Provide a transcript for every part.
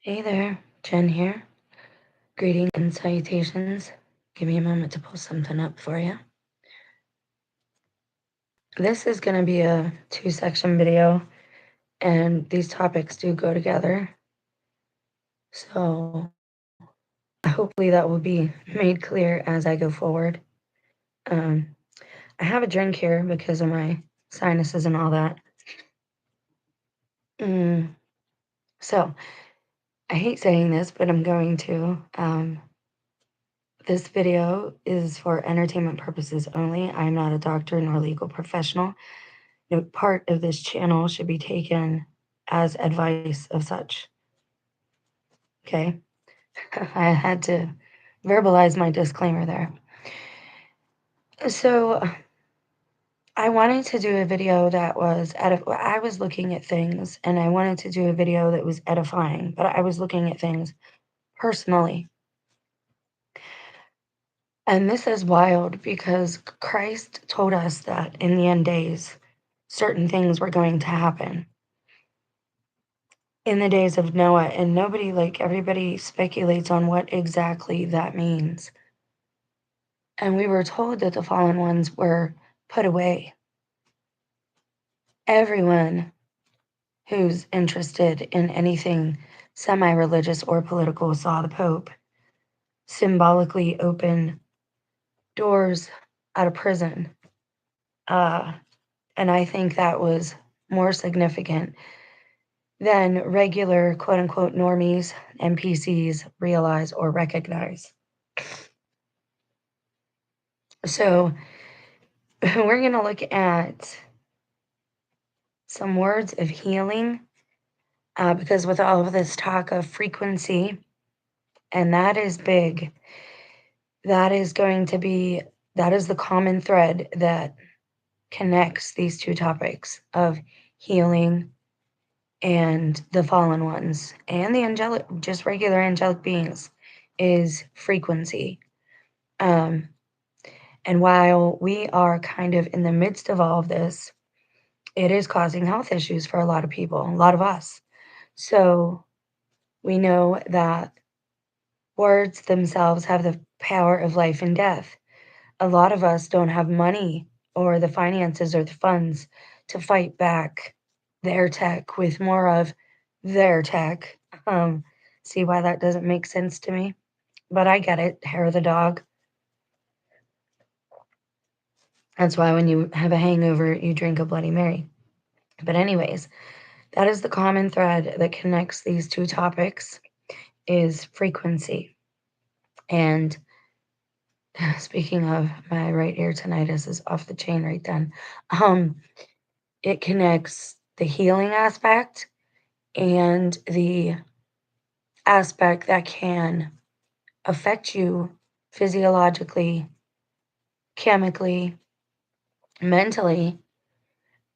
Hey there, Jen here. Greetings and salutations. Give me a moment to pull something up for you. This is going to be a 2-section video, and these topics do go together. So hopefully that will be made clear as I go forward. I have a drink here because of my sinuses and all that. So I hate saying this, but I'm going to. This video is for entertainment purposes only. I'm not a doctor nor legal professional. No part of this channel should be taken as advice of such. Okay? I had to verbalize my disclaimer there. So I wanted to do a video that was I was looking at things and I wanted to do a video that was edifying, but I was looking at things personally. And this is wild because Christ told us that in the end days, certain things were going to happen in the days of Noah, and everybody speculates on what exactly that means. And we were told that the fallen ones were put away. Everyone who's interested in anything semi-religious or political saw the Pope symbolically open doors out of prison. And I think that was more significant than regular quote unquote normies, NPCs realize or recognize. So we're going to look at some words of healing because with all of this talk of frequency, and that is big, that is the common thread that connects these two topics of healing and the fallen ones and the angelic, just regular angelic beings, is frequency. And while we are kind of in the midst of all of this, it is causing health issues for a lot of people, a lot of us. So we know that words themselves have the power of life and death. A lot of us don't have money or the finances or the funds to fight back their tech with more of their tech. See why that doesn't make sense to me? But I get it. Hair of the dog. That's why when you have a hangover, you drink a Bloody Mary. But anyways, that is the common thread that connects these two topics is frequency. And speaking of, my right ear tinnitus is off the chain right then. It connects the healing aspect and the aspect that can affect you physiologically, chemically, mentally,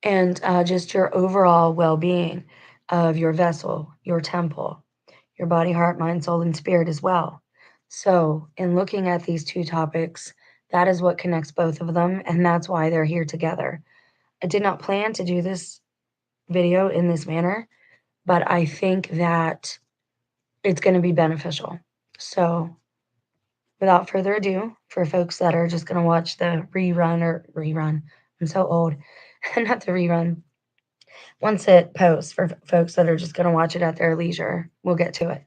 and just your overall well-being of your vessel, your temple, your body, heart, mind, soul, and spirit as well. So in looking at these two topics, that is what connects both of them, and that's why they're here together. I did not plan to do this video in this manner, but I think that it's going to be beneficial. So without further ado, for folks that are just going to watch the rerun, I'm so old, not the rerun. Once it posts, for folks that are just going to watch it at their leisure, we'll get to it.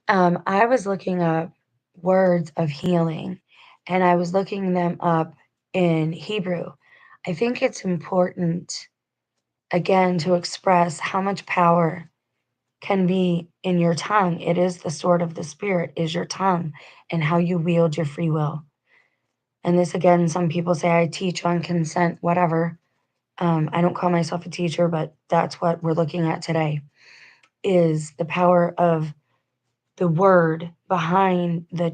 I was looking up words of healing, and I was looking them up in Hebrew. I think it's important, again, to express how much power can be in your tongue. It is the sword of the spirit, is your tongue, and how you wield your free will. And this, again, some people say I teach on consent, whatever. I don't call myself a teacher, but that's what we're looking at today, is the power of the word behind the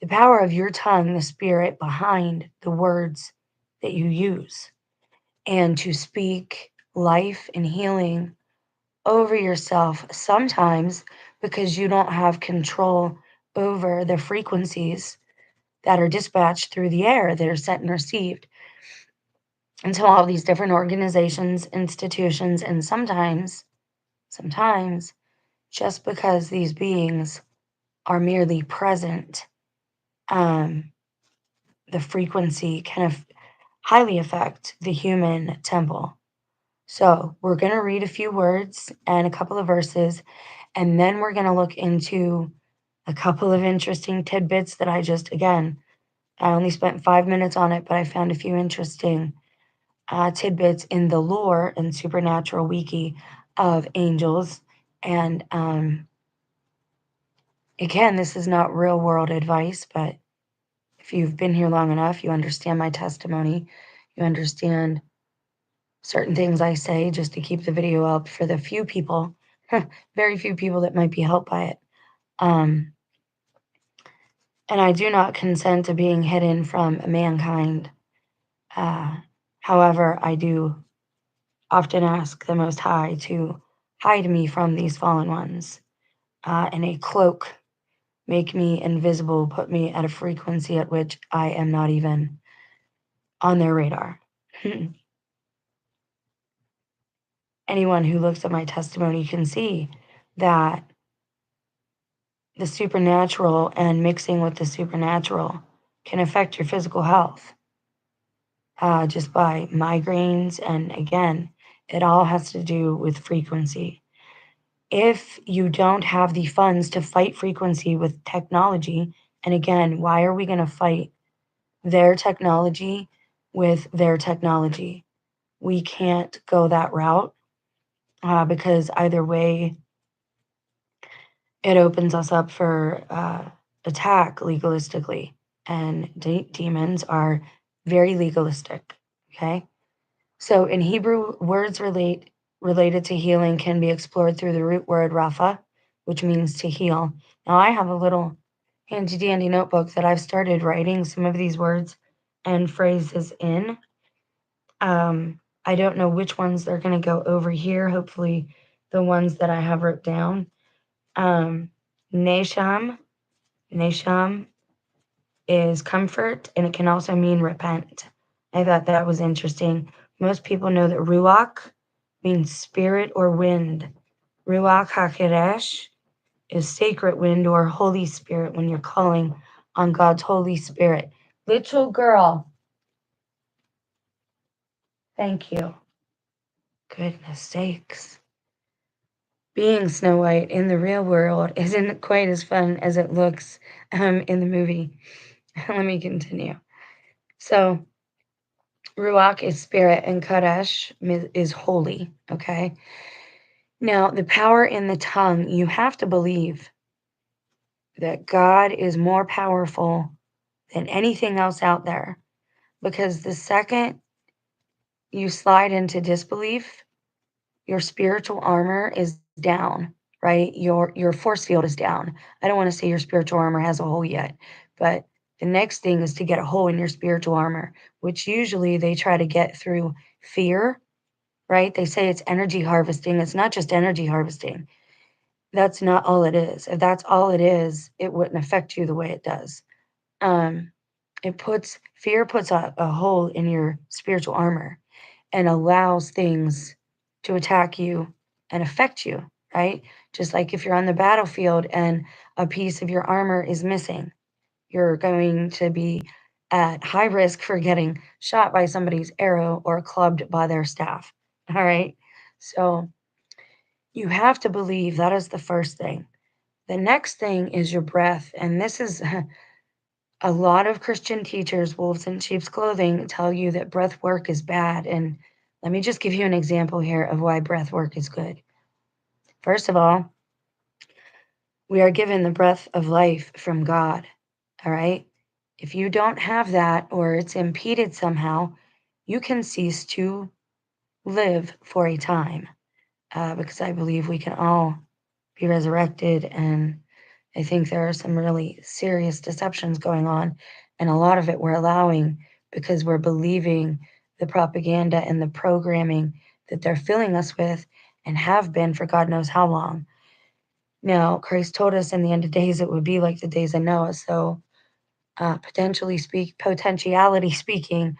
power of your tongue, the spirit behind the words that you use, and to speak life and healing over yourself, sometimes because you don't have control over the frequencies that are dispatched through the air that are sent and received into all these different organizations, institutions, and sometimes just because these beings are merely present, um, the frequency can highly affect the human temple. So we're going to read a few words and a couple of verses, and then we're going to look into a couple of interesting tidbits that I only spent 5 minutes on it, but I found a few interesting tidbits in the lore and supernatural wiki of angels. And again, this is not real world advice, but if you've been here long enough, you understand my testimony. You understand certain things I say just to keep the video up for the few people, very few people that might be helped by it. Um, and I do not consent to being hidden from mankind. Uh, However, I do often ask the Most High to hide me from these fallen ones in a cloak, make me invisible, put me at a frequency at which I am not even on their radar. Anyone who looks at my testimony can see that the supernatural and mixing with the supernatural can affect your physical health just by migraines. And again, it all has to do with frequency. If you don't have the funds to fight frequency with technology, and again, why are we going to fight their technology with their technology? We can't go that route because either way, it opens us up for attack legalistically. And demons are very legalistic. Okay. So in Hebrew, words related to healing can be explored through the root word rapha, which means to heal. Now I have a little handy dandy notebook that I've started writing some of these words and phrases in. I don't know which ones they're going to go over here. Hopefully, the ones that I have wrote down. Nesham, Nesham is comfort, and it can also mean repent. I thought that was interesting. Most people know that Ruach means spirit or wind. Ruach HaKodesh is sacred wind or Holy Spirit when you're calling on God's Holy Spirit. Little girl, thank you. Goodness sakes. Being Snow White in the real world isn't quite as fun as it looks in the movie. Let me continue. So, Ruach is spirit and Kodesh is holy, okay? Now, the power in the tongue, you have to believe that God is more powerful than anything else out there, because the second you slide into disbelief, your spiritual armor is down, right? Your force field is down. I don't want to say your spiritual armor has a hole yet, but the next thing is to get a hole in your spiritual armor, which usually they try to get through fear, right? They say it's energy harvesting. It's not just energy harvesting. That's not all it is. If that's all it is, it wouldn't affect you the way it does. Um, fear puts a hole in your spiritual armor and allows things to attack you and affect you, right? Just like if you're on the battlefield and a piece of your armor is missing, you're going to be at high risk for getting shot by somebody's arrow or clubbed by their staff. All right. So you have to believe that is the first thing. The next thing is your breath. And this is a lot of Christian teachers, wolves in sheep's clothing, tell you that breath work is bad. And let me just give you an example here of why breath work is good. First of all, we are given the breath of life from God. All right. If you don't have that or it's impeded somehow, you can cease to live for a time because I believe we can all be resurrected. And I think there are some really serious deceptions going on. And a lot of it we're allowing because we're believing the propaganda and the programming that they're filling us with and have been for God knows how long. Now, Christ told us in the end of days it would be like the days of Noah. So, potentiality speaking,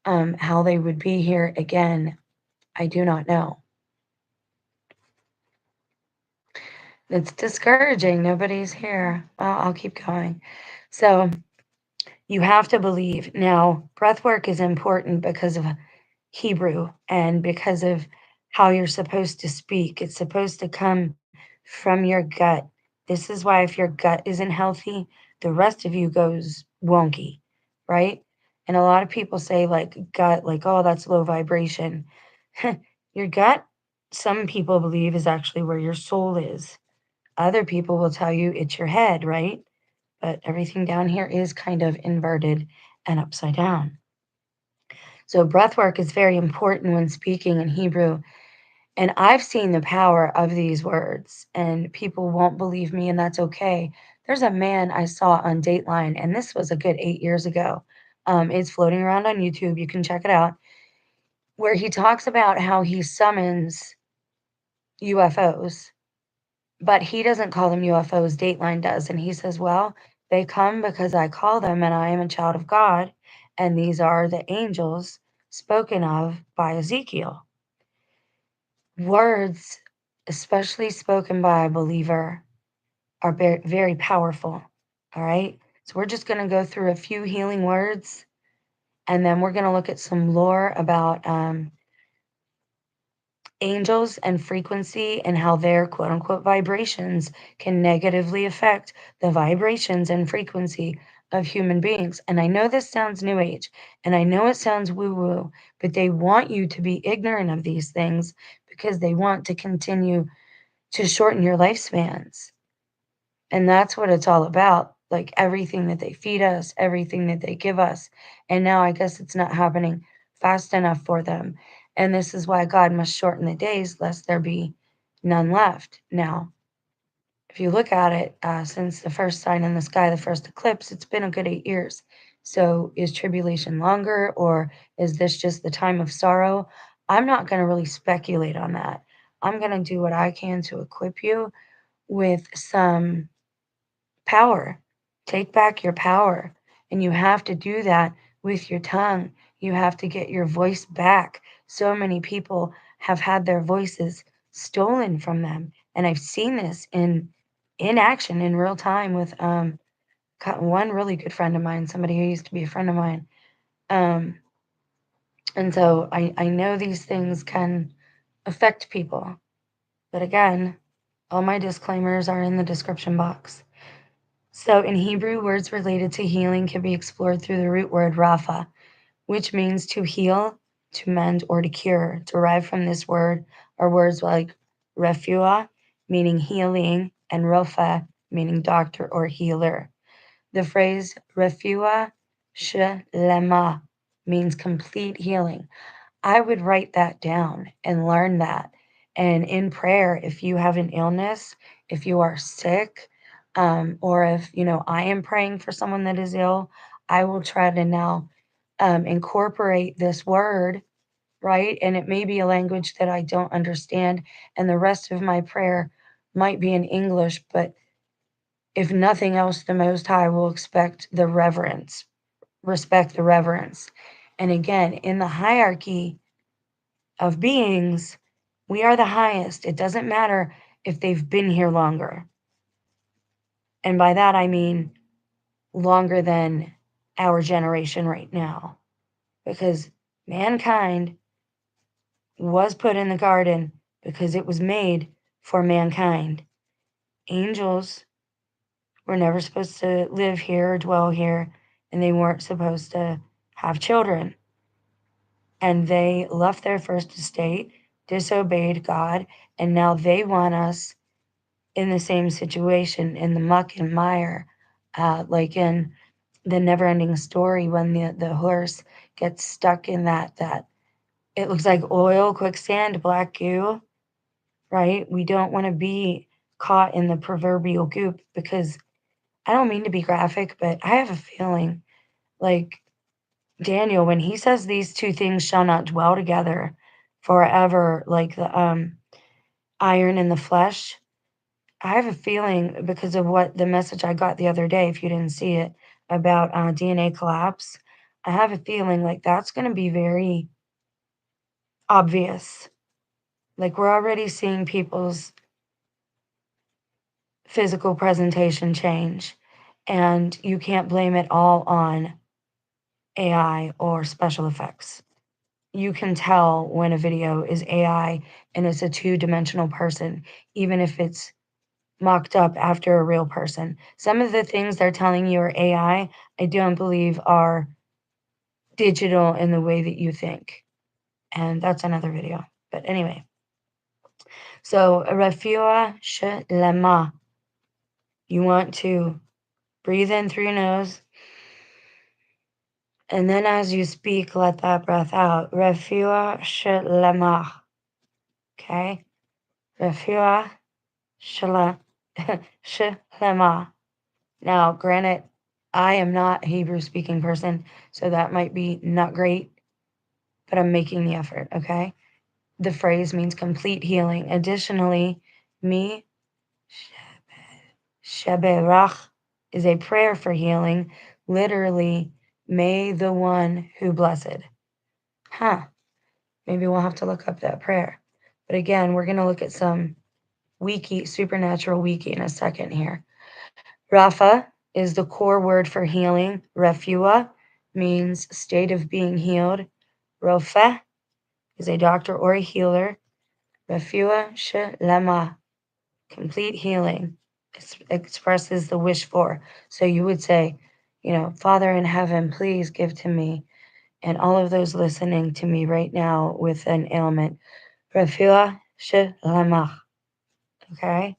how they would be here again, I do not know. It's discouraging. Nobody's here. Well, I'll keep going. So you have to believe. Now, breath work is important because of Hebrew and because of how you're supposed to speak. It's supposed to come from your gut. This is why if your gut isn't healthy, the rest of you goes wonky, right? And a lot of people say like gut, like, oh, that's low vibration. Your gut, some people believe, is actually where your soul is. Other people will tell you it's your head, right? But everything down here is kind of inverted and upside down. So breath work is very important when speaking in Hebrew. And I've seen the power of these words, and people won't believe me, and that's okay. There's a man I saw on Dateline, and this was a good 8 years ago. It's floating around on YouTube. You can check it out, where he talks about how he summons UFOs, but he doesn't call them UFOs. Dateline does. And he says, well, they come because I call them, and I am a child of God. And these are the angels spoken of by Ezekiel. Words, especially spoken by a believer, are very, very powerful. All right. So we're just going to go through a few healing words, and then we're going to look at some lore about angels and frequency and how their quote unquote vibrations can negatively affect the vibrations and frequency of human beings. And I know this sounds new age and I know it sounds woo woo, but they want you to be ignorant of these things because they want to continue to shorten your lifespans. And that's what it's all about. Like everything that they feed us, everything that they give us. And now I guess it's not happening fast enough for them. And this is why God must shorten the days, lest there be none left. Now, if you look at it, since the first sign in the sky, the first eclipse, it's been a good 8 years. So is tribulation longer, or is this just the time of sorrow? I'm not going to really speculate on that. I'm going to do what I can to equip you with some power. Take back your power. And you have to do that with your tongue. You have to get your voice back. So many people have had their voices stolen from them. And I've seen this in action in real time with one really good friend of mine, somebody who used to be a friend of mine. Um, and so I know these things can affect people. But again, all my disclaimers are in the description box. So in Hebrew, words related to healing can be explored through the root word rapha, which means to heal, to mend, or to cure. Derived from this word are words like refuah, meaning healing, and rofa, meaning doctor or healer. The phrase refuah shlema means complete healing. I would write that down and learn that. And in prayer, if you have an illness, if you are sick, or if, I am praying for someone that is ill, I will try to now incorporate this word, right? And it may be a language that I don't understand. And the rest of my prayer might be in English, but if nothing else, the Most High will respect the reverence. And again, in the hierarchy of beings, we are the highest. It doesn't matter if they've been here longer. And by that, I mean longer than our generation right now. Because mankind was put in the garden because it was made for mankind. Angels were never supposed to live here or dwell here, and they weren't supposed to have children. And they left their first estate, disobeyed God, and now they want us in the same situation in the muck and mire, like in the never-ending story when the horse gets stuck in that it looks like oil, quicksand, black goo, right? We don't want to be caught in the proverbial goop because I don't mean to be graphic, but I have a feeling like Daniel when he says these two things shall not dwell together forever, like the iron and the flesh. I have a feeling because of what the message I got the other day, if you didn't see it, about DNA collapse, I have a feeling like that's going to be very obvious. Like we're already seeing people's physical presentation change. And you can't blame it all on AI or special effects. You can tell when a video is AI and it's a two-dimensional person, even if it's mocked up after a real person. Some of the things they're telling you are I don't believe are digital in the way that you think. And that's another video. But anyway, so Refuah Shelema. You want to breathe in through your nose. And then as you speak, let that breath out. Refuah Shelema. Okay? Refuah Shelema. Now, granted, I am not a Hebrew speaking person, so that might be not great, but I'm making the effort, okay? The phrase means complete healing. Additionally, mi sheberach is a prayer for healing, literally, may the one who blessed. Huh. Maybe we'll have to look up that prayer. But again, we're going to look at some supernatural wiki in a second here. Rapha is the core word for healing. Refuah means state of being healed. Rofeh is a doctor or a healer. Refuah Shelema, complete healing, expresses the wish for. So you would say, Father in heaven, please give to me, and all of those listening to me right now with an ailment, Refuah Shelema. Okay?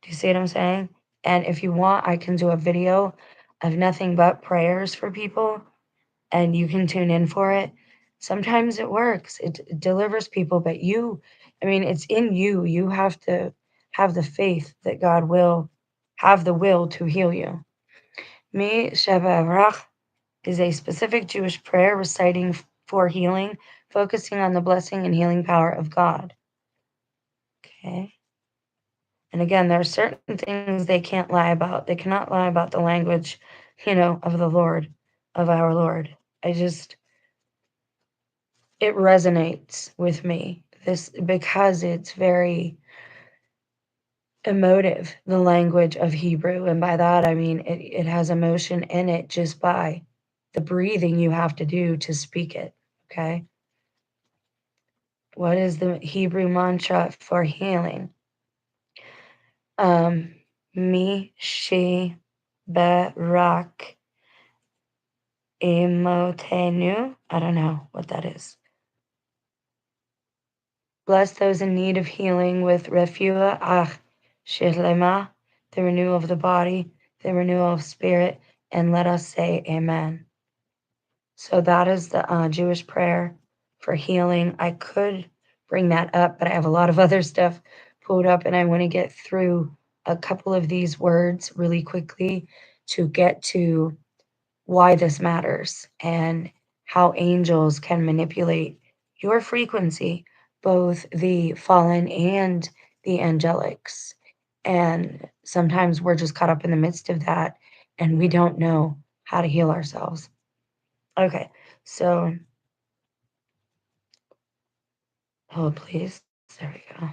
Do you see what I'm saying? And if you want, I can do a video of nothing but prayers for people, and you can tune in for it. Sometimes it works, it delivers people, but it's in you. You have to have the faith that God will have the will to heal you. Mi Shebarach is a specific Jewish prayer reciting for healing, focusing on the blessing and healing power of God. Okay. And again, there are certain things they can't lie about. They cannot lie about the language, of the Lord, of our Lord. It resonates with me. This because it's very emotive, the language of Hebrew. And by that I mean it has emotion in it just by the breathing you have to do to speak it. Okay. What is the Hebrew mantra for healing? Mi she barak emotenu. I don't know what that is. Bless those in need of healing with refuah shelema, the renewal of the body, the renewal of spirit, and let us say amen. So that is the Jewish prayer for healing. I could bring that up, but I have a lot of other stuff pulled up, and I want to get through a couple of these words really quickly to get to why this matters and how angels can manipulate your frequency, both the fallen and the angelics. And sometimes we're just caught up in the midst of that and we don't know how to heal ourselves. Okay, so hold please. There we go.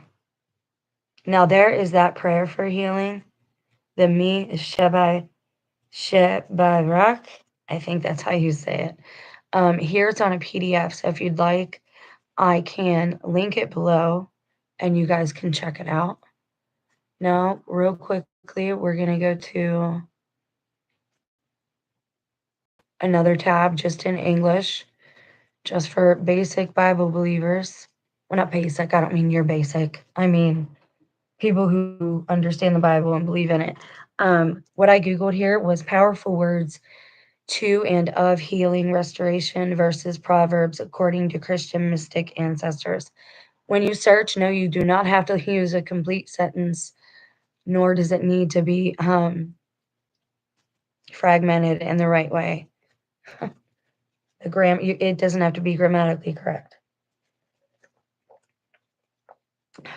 Now there is that prayer for healing. The mi is Shebai Shebarak. I think that's how you say it. Here it's on a PDF. So if you'd like, I can link it below and you guys can check it out. Now, real quickly, we're going to go to another tab just in English, just for basic Bible believers. Well, not basic. I don't mean you're basic. I mean people who understand the Bible and believe in it. What I Googled here was powerful words to and of healing restoration versus Proverbs according to Christian mystic ancestors. When you search, no, you do not have to use a complete sentence, nor does it need to be fragmented in the right way. It doesn't have to be grammatically correct.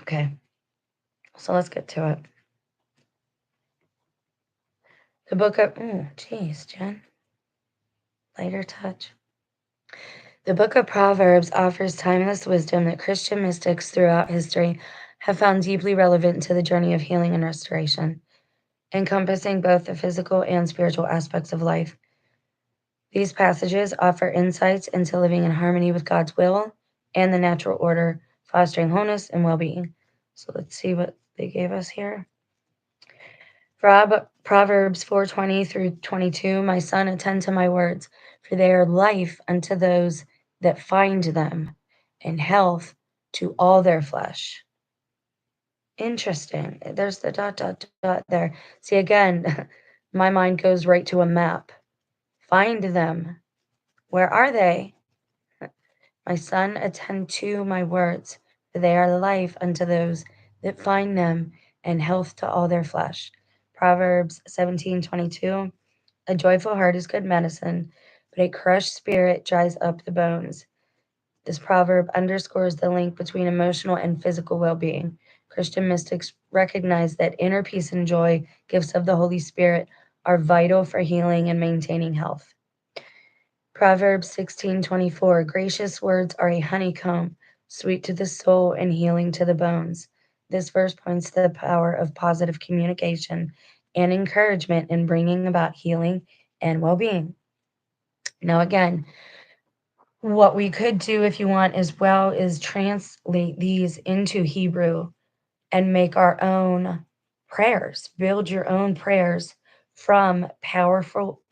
Okay, so let's get to it. The book of, geez, Jen, lighter touch. The book of Proverbs offers timeless wisdom that Christian mystics throughout history have found deeply relevant to the journey of healing and restoration. encompassing both the physical and spiritual aspects of life. These passages offer insights into living in harmony with God's will and the natural order, fostering wholeness and well being. So let's see what they gave us here. Proverbs 4:20 through 22. My son, attend to my words, for they are life unto those that find them, and health to all their flesh. Interesting. There's the dot, dot, dot there. See, again, my mind goes right to a map. Find them. Where are they? My son, attend to my words, for they are life unto those that find them, and health to all their flesh. Proverbs 17:22. A joyful heart is good medicine, but a crushed spirit dries up the bones. This proverb underscores the link between emotional and physical well being. Christian mystics recognize that inner peace and joy, gifts of the Holy Spirit, are vital for healing and maintaining health. Proverbs 16:24. Gracious words are a honeycomb, sweet to the soul and healing to the bones. This verse points to the power of positive communication and encouragement in bringing about healing and well being. Now, again, what we could do if you want as well is translate these into Hebrew and make our own prayers, build your own prayers from powerful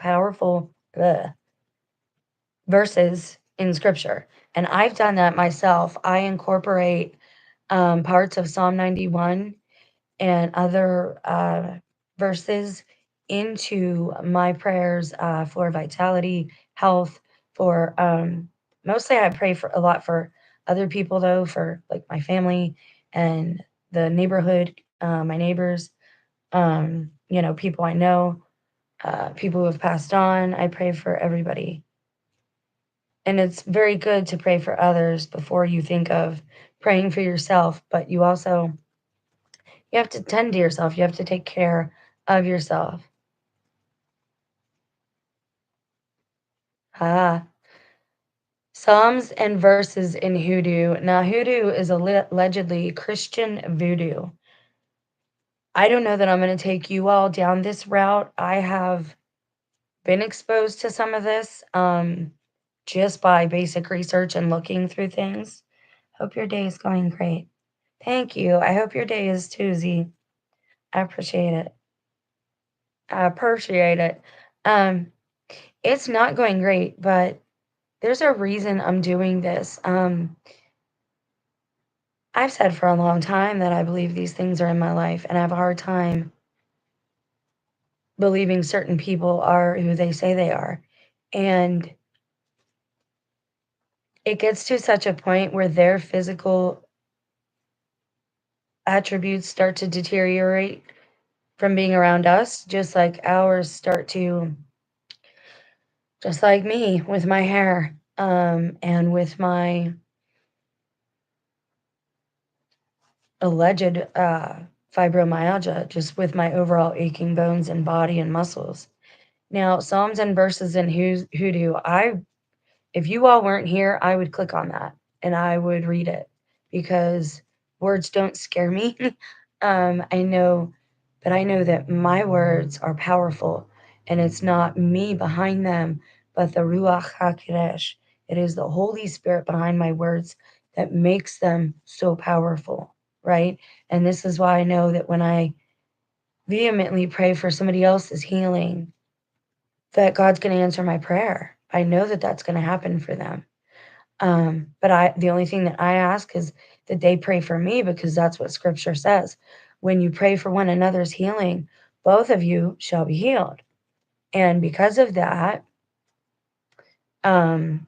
verses in scripture. And I've done that myself. I incorporate parts of Psalm 91 and other verses into my prayers for vitality, health, for mostly I pray for a lot for other people though, for like my family and the neighborhood, my neighbors, people I know, people who have passed on. I pray for everybody. And it's very good to pray for others before you think of praying for yourself, but you have to tend to yourself. You have to take care of yourself. Ah, Psalms and verses in hoodoo. Now, hoodoo is allegedly Christian voodoo. I don't know that I'm going to take you all down this route. I have been exposed to some of this just by basic research and looking through things. Hope your day is going great. Thank you. I hope your day is too, Z. I appreciate it. I appreciate it. Um, it's not going great, but there's a reason I'm doing this. I've said for a long time that I believe these things are in my life, and I have a hard time believing certain people are who they say they are. And it gets to such a point where their physical attributes start to deteriorate from being around us, just like ours start to, just like me with my hair, and with my alleged fibromyalgia, just with my overall aching bones and body and muscles. Now, Psalms and verses in Hoodoo, if you all weren't here, I would click on that and I would read it because words don't scare me. I know, but I know that my words are powerful and it's not me behind them, but the Ruach HaKodesh. It is the Holy Spirit behind my words that makes them so powerful, right? And this is why I know that when I vehemently pray for somebody else's healing, that God's going to answer my prayer. I know that that's going to happen for them. But the only thing that I ask is that they pray for me because that's what scripture says. When you pray for one another's healing, both of you shall be healed. And because of that, um,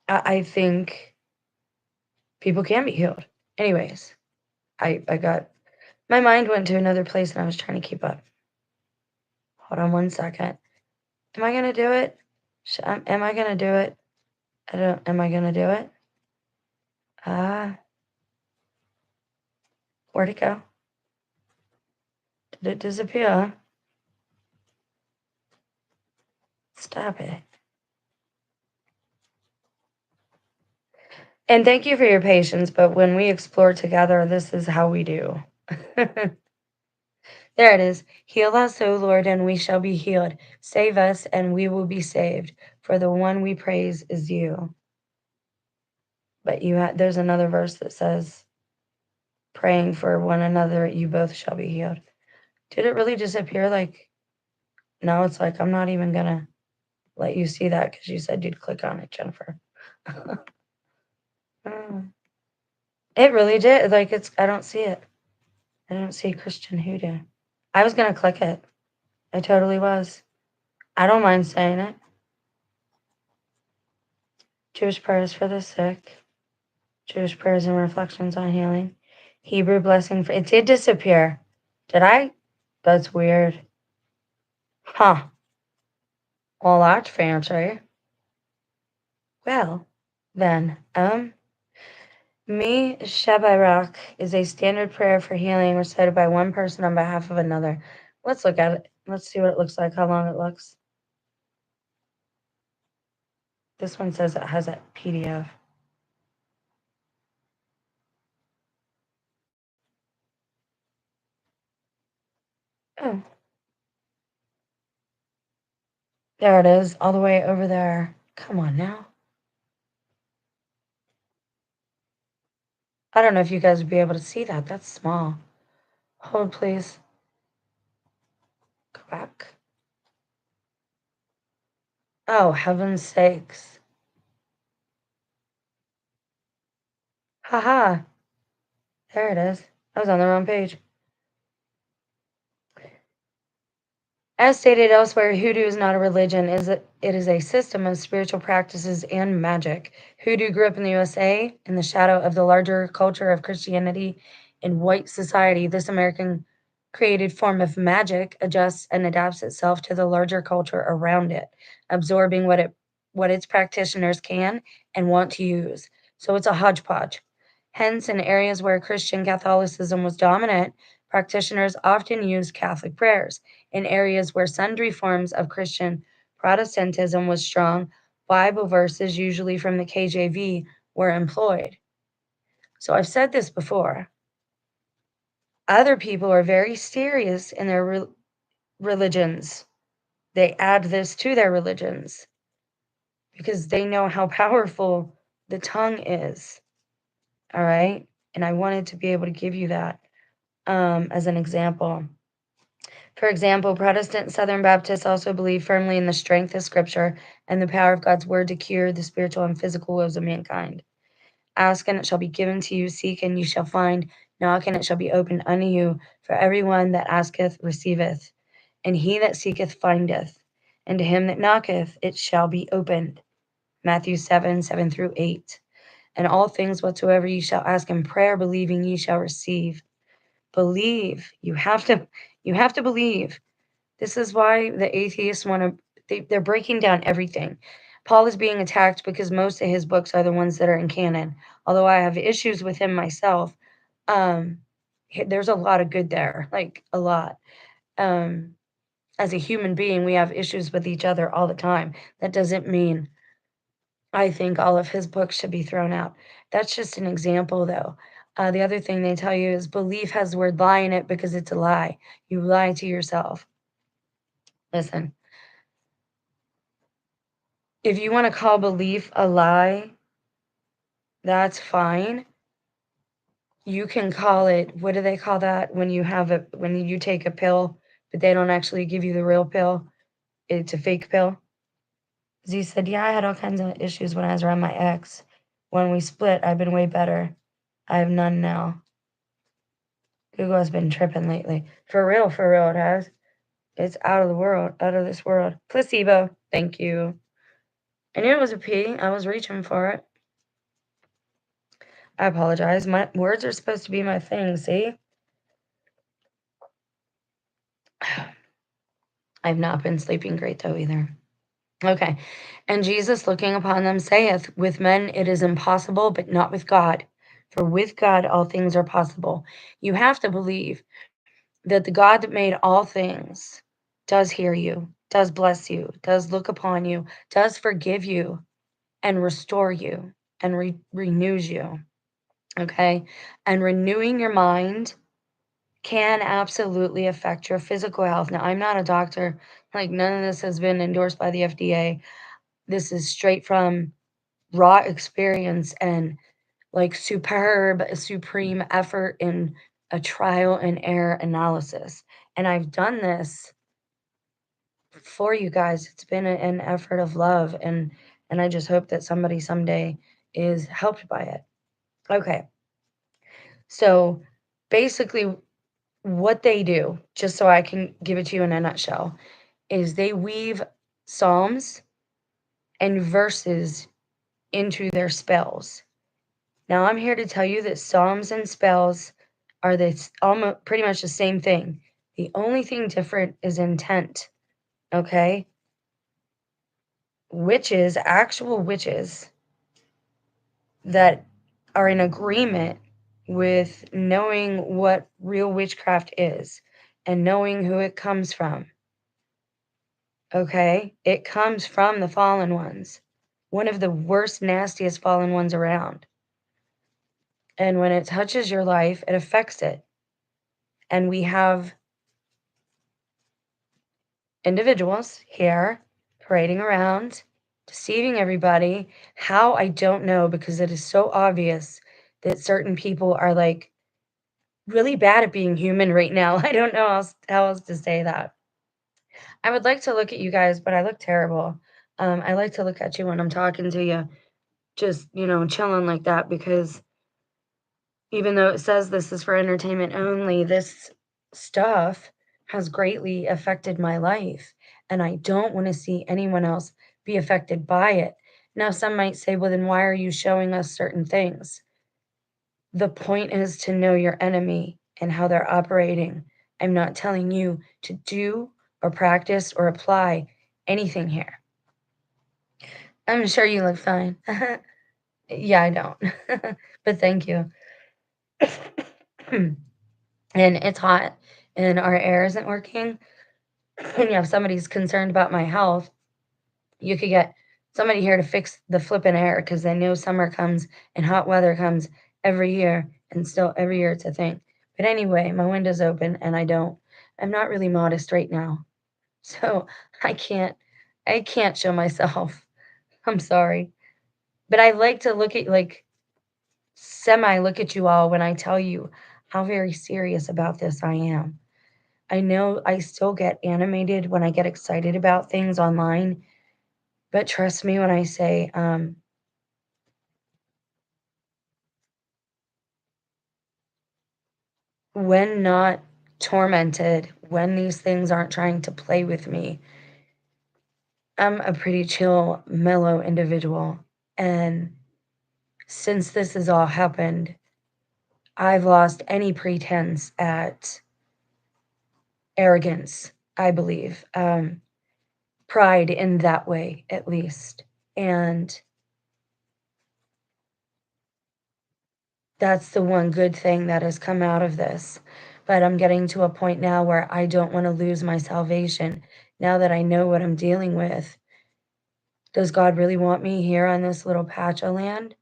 I think people can be healed. Anyways, I got my mind went to another place and I was trying to keep up. Hold on one second. Am I gonna do it? Am I gonna do it? I don't. Am I gonna do it? Ah, where'd it go? Did it disappear? Stop it. And thank you for your patience, but when we explore together, this is how we do. There it is. Heal us, O Lord, and we shall be healed. Save us, and we will be saved. For the one we praise is you. But there's another verse that says, praying for one another, you both shall be healed. Did it really disappear? Like, no, it's like, I'm not even going to let you see that because you said you'd click on it, Jennifer. It really did. Like, I don't see it. I don't see Christian hoodoo. I was going to click it. I totally was. I don't mind saying it. Jewish prayers for the sick. Jewish prayers and reflections on healing. Hebrew blessing for it did disappear. Did I? That's weird. Huh. Well, that's fancy. Well, then, Mi Shabarak is a standard prayer for healing recited by one person on behalf of another. Let's look at it. Let's see what it looks like, how long it looks. This one says it has a PDF. Oh. There it is, all the way over there. Come on now. I don't know if you guys would be able to see that. That's small. Hold, please. Go back. Oh, heaven's sakes. Haha. There it is. I was on the wrong page. As stated elsewhere, Hoodoo is not a religion. It is a system of spiritual practices and magic. Hoodoo grew up in the USA in the shadow of the larger culture of Christianity in white society. This American created form of magic adjusts and adapts itself to the larger culture around it, absorbing what its practitioners can and want to use. So it's a hodgepodge. Hence, in areas where Christian Catholicism was dominant, practitioners often used Catholic prayers. In areas where sundry forms of Christian Protestantism was strong, Bible verses, usually from the KJV, were employed. So I've said this before. Other people are very serious in their religions. They add this to their religions because they know how powerful the tongue is. All right? And I wanted to be able to give you that as an example. For example, Protestant Southern Baptists also believe firmly in the strength of Scripture and the power of God's Word to cure the spiritual and physical woes of mankind. Ask and it shall be given to you, seek and you shall find, knock and it shall be opened unto you. For everyone that asketh receiveth, and he that seeketh findeth, and to him that knocketh it shall be opened. Matthew 7 through 8. And all things whatsoever ye shall ask in prayer, believing ye shall receive. Believe. You have to believe. This is why the atheists want to, they're breaking down everything. Paul is being attacked because most of his books are the ones that are in canon. Although I have issues with him myself, there's a lot of good there, like a lot. As a human being, we have issues with each other all the time. That doesn't mean I think all of his books should be thrown out. That's just an example, though. The other thing they tell you is belief has the word lie in it because it's a lie. You lie to yourself. Listen, if you want to call belief a lie, that's fine. You can call it, what do they call that when you take a pill, but they don't actually give you the real pill? It's a fake pill. Z said, yeah, I had all kinds of issues when I was around my ex. When we split, I've been way better. I have none now. Google has been tripping lately. For real, it has. It's out of the world, out of this world. Placebo. Thank you. I knew it was a P. I was reaching for it. I apologize. My words are supposed to be my thing, see? I've not been sleeping great, though, either. Okay. And Jesus, looking upon them, saith, with men it is impossible, but not with God. For with God all things are possible. You have to believe that the God that made all things does hear you, does bless you, does look upon you, does forgive you, and restore you, and renews you. Okay? And renewing your mind can absolutely affect your physical health. Now, I'm not a doctor. Like, none of this has been endorsed by the FDA. This is straight from raw experience and like superb, supreme effort in a trial and error analysis. And I've done this for you guys. It's been an effort of love, and I just hope that somebody someday is helped by it. Okay. So basically what they do, just so I can give it to you in a nutshell, is they weave psalms and verses into their spells. Now, I'm here to tell you that psalms and spells are almost pretty much the same thing. The only thing different is intent. Okay? Witches, actual witches that are in agreement with knowing what real witchcraft is and knowing who it comes from. Okay? It comes from the fallen ones, one of the worst, nastiest fallen ones around. And when it touches your life, it affects it. And we have individuals here parading around, deceiving everybody. How, I don't know, because it is so obvious that certain people are like really bad at being human right now. I don't know how else to say that. I would like to look at you guys, but I look terrible. I like to look at you when I'm talking to you, just, chilling like that, because even though it says this is for entertainment only, this stuff has greatly affected my life, and I don't want to see anyone else be affected by it. Now, some might say, well, then why are you showing us certain things? The point is to know your enemy and how they're operating. I'm not telling you to do or practice or apply anything here. I'm sure you look fine. Yeah, I don't. But thank you. And it's hot and our air isn't working. And if somebody's concerned about my health, you could get somebody here to fix the flippin' air because they know summer comes and hot weather comes every year, and still every year it's a thing. But anyway, my window's open and I'm not really modest right now. So I can't I can't show myself. I'm sorry. But I like to look at you all when I tell you how very serious about this I am. I know I still get animated when I get excited about things online, but trust me when I say, when not tormented, when these things aren't trying to play with me, I'm a pretty chill, mellow individual. And since this has all happened, I've lost any pretense at arrogance, I believe. Pride in that way, at least. And that's the one good thing that has come out of this. But I'm getting to a point now where I don't want to lose my salvation. Now that I know what I'm dealing with, does God really want me here on this little patch of land?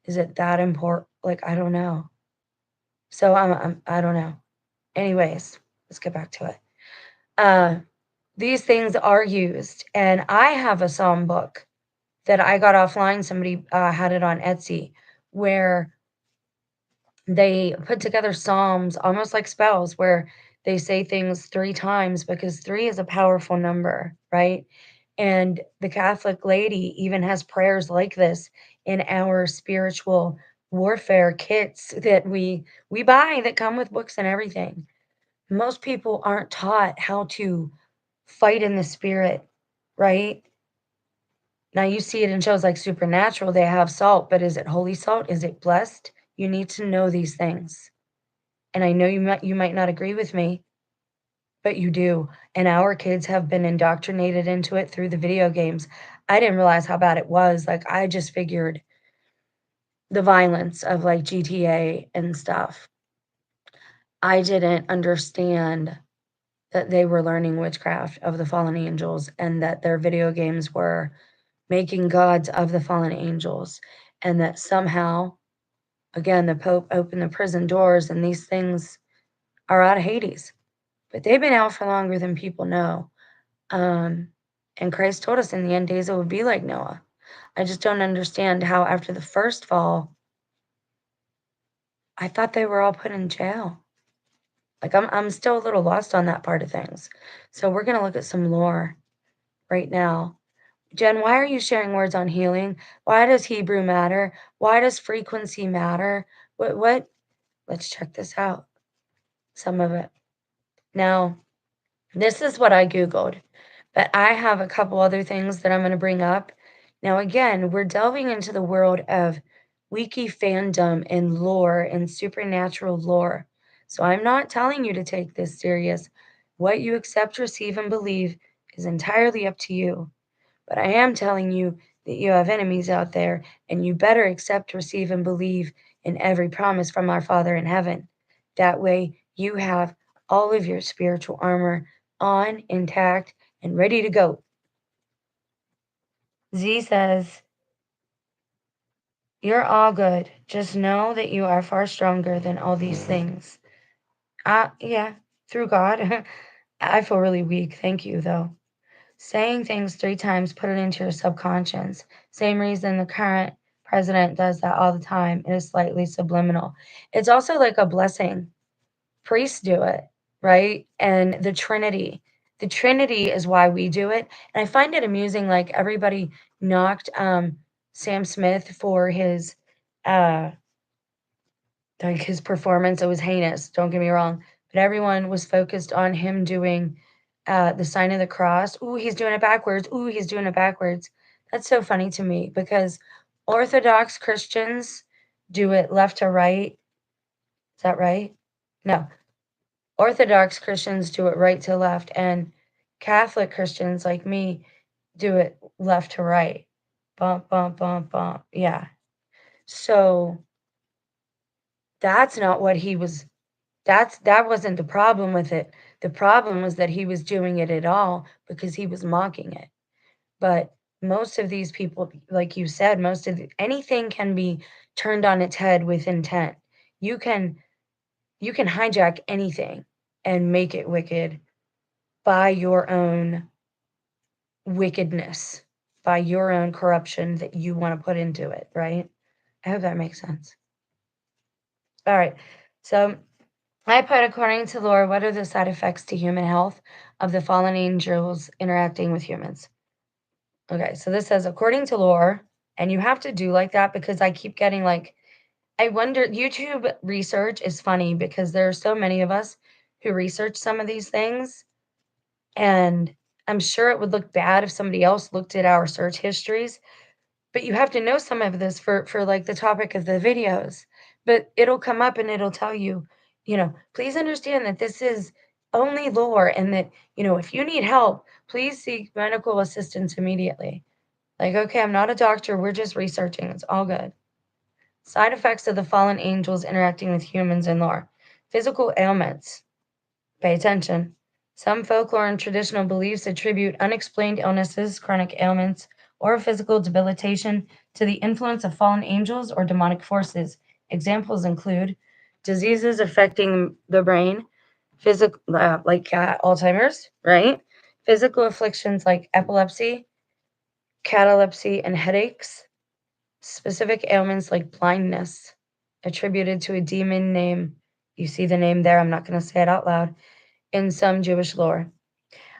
Is it that important? Like, I don't know. So I don't know. Anyways, let's get back to it. Uh, these things are used, and I have a psalm book that I got offline. Somebody had it on Etsy, where they put together psalms almost like spells, where they say things 3 times because 3 is a powerful number, right? And the Catholic lady even has prayers like this in our spiritual warfare kits that we buy that come with books and everything. Most people aren't taught how to fight in the spirit, right? Now you see it in shows like Supernatural, they have salt, but is it holy salt? Is it blessed? You need to know these things. And I know you might not agree with me, but you do. And our kids have been indoctrinated into it through the video games. I didn't realize how bad it was. Like, I just figured the violence of like GTA and stuff. I didn't understand that they were learning witchcraft of the fallen angels and that their video games were making gods of the fallen angels, and that somehow, again, the Pope opened the prison doors and these things are out of Hades, but they've been out for longer than people know. And Christ told us in the end days it would be like Noah. I just don't understand how after the first fall, I thought they were all put in jail. Like I'm still a little lost on that part of things. So we're gonna look at some lore right now. Jen, why are you sharing words on healing? Why does Hebrew matter? Why does frequency matter? What? Let's check this out. Some of it. Now, this is what I Googled, but I have a couple other things that I'm going to bring up. Now, again, we're delving into the world of wiki fandom and lore and supernatural lore. So I'm not telling you to take this serious. What you accept, receive, and believe is entirely up to you. But I am telling you that you have enemies out there, and you better accept, receive, and believe in every promise from our Father in heaven. That way, you have all of your spiritual armor on, intact, and ready to go. Z says, you're all good. Just know that you are far stronger than all these things. Yeah, through God. I feel really weak. Thank you, though. Saying things 3 times, put it into your subconscious. Same reason the current president does that all the time. It is slightly subliminal. It's also like a blessing. Priests do it, right? And the Trinity. The Trinity is why we do it. And I find it amusing, like everybody knocked Sam Smith for uh his performance. It was heinous, don't get me wrong. But everyone was focused on him doing the sign of the cross. Ooh, he's doing it backwards. Ooh, he's doing it backwards. That's so funny to me because Orthodox Christians do it left to right. Is that right? No. Orthodox Christians do it right to left, and Catholic Christians like me do it left to right. Bump, bump, bump, bump. Yeah. So that's not what he was that wasn't the problem with it. The problem was that he was doing it at all because he was mocking it. But most of these people, like you said, anything can be turned on its head with intent. You can you can hijack anything and make it wicked by your own wickedness, by your own corruption that you want to put into it, right? I hope that makes sense. All right. So I put, according to lore, what are the side effects to human health of the fallen angels interacting with humans? Okay, so this says, according to lore, and you have to do like that because I keep getting like, I wonder, YouTube research is funny because there are so many of us who research some of these things. And I'm sure it would look bad if somebody else looked at our search histories, but you have to know some of this for like the topic of the videos. But it'll come up and it'll tell you, please understand that this is only lore and that, if you need help, please seek medical assistance immediately. Like, okay, I'm not a doctor, we're just researching. It's all good. Side effects of the fallen angels interacting with humans in lore. Physical ailments. Pay attention. Some folklore and traditional beliefs attribute unexplained illnesses, chronic ailments, or physical debilitation to the influence of fallen angels or demonic forces. Examples include diseases affecting the brain, physical, like Alzheimer's, right? Physical afflictions like epilepsy, catalepsy, and headaches. Specific ailments like blindness, attributed to a demon name. You see the name there, I'm not going to say it out loud. In some Jewish lore,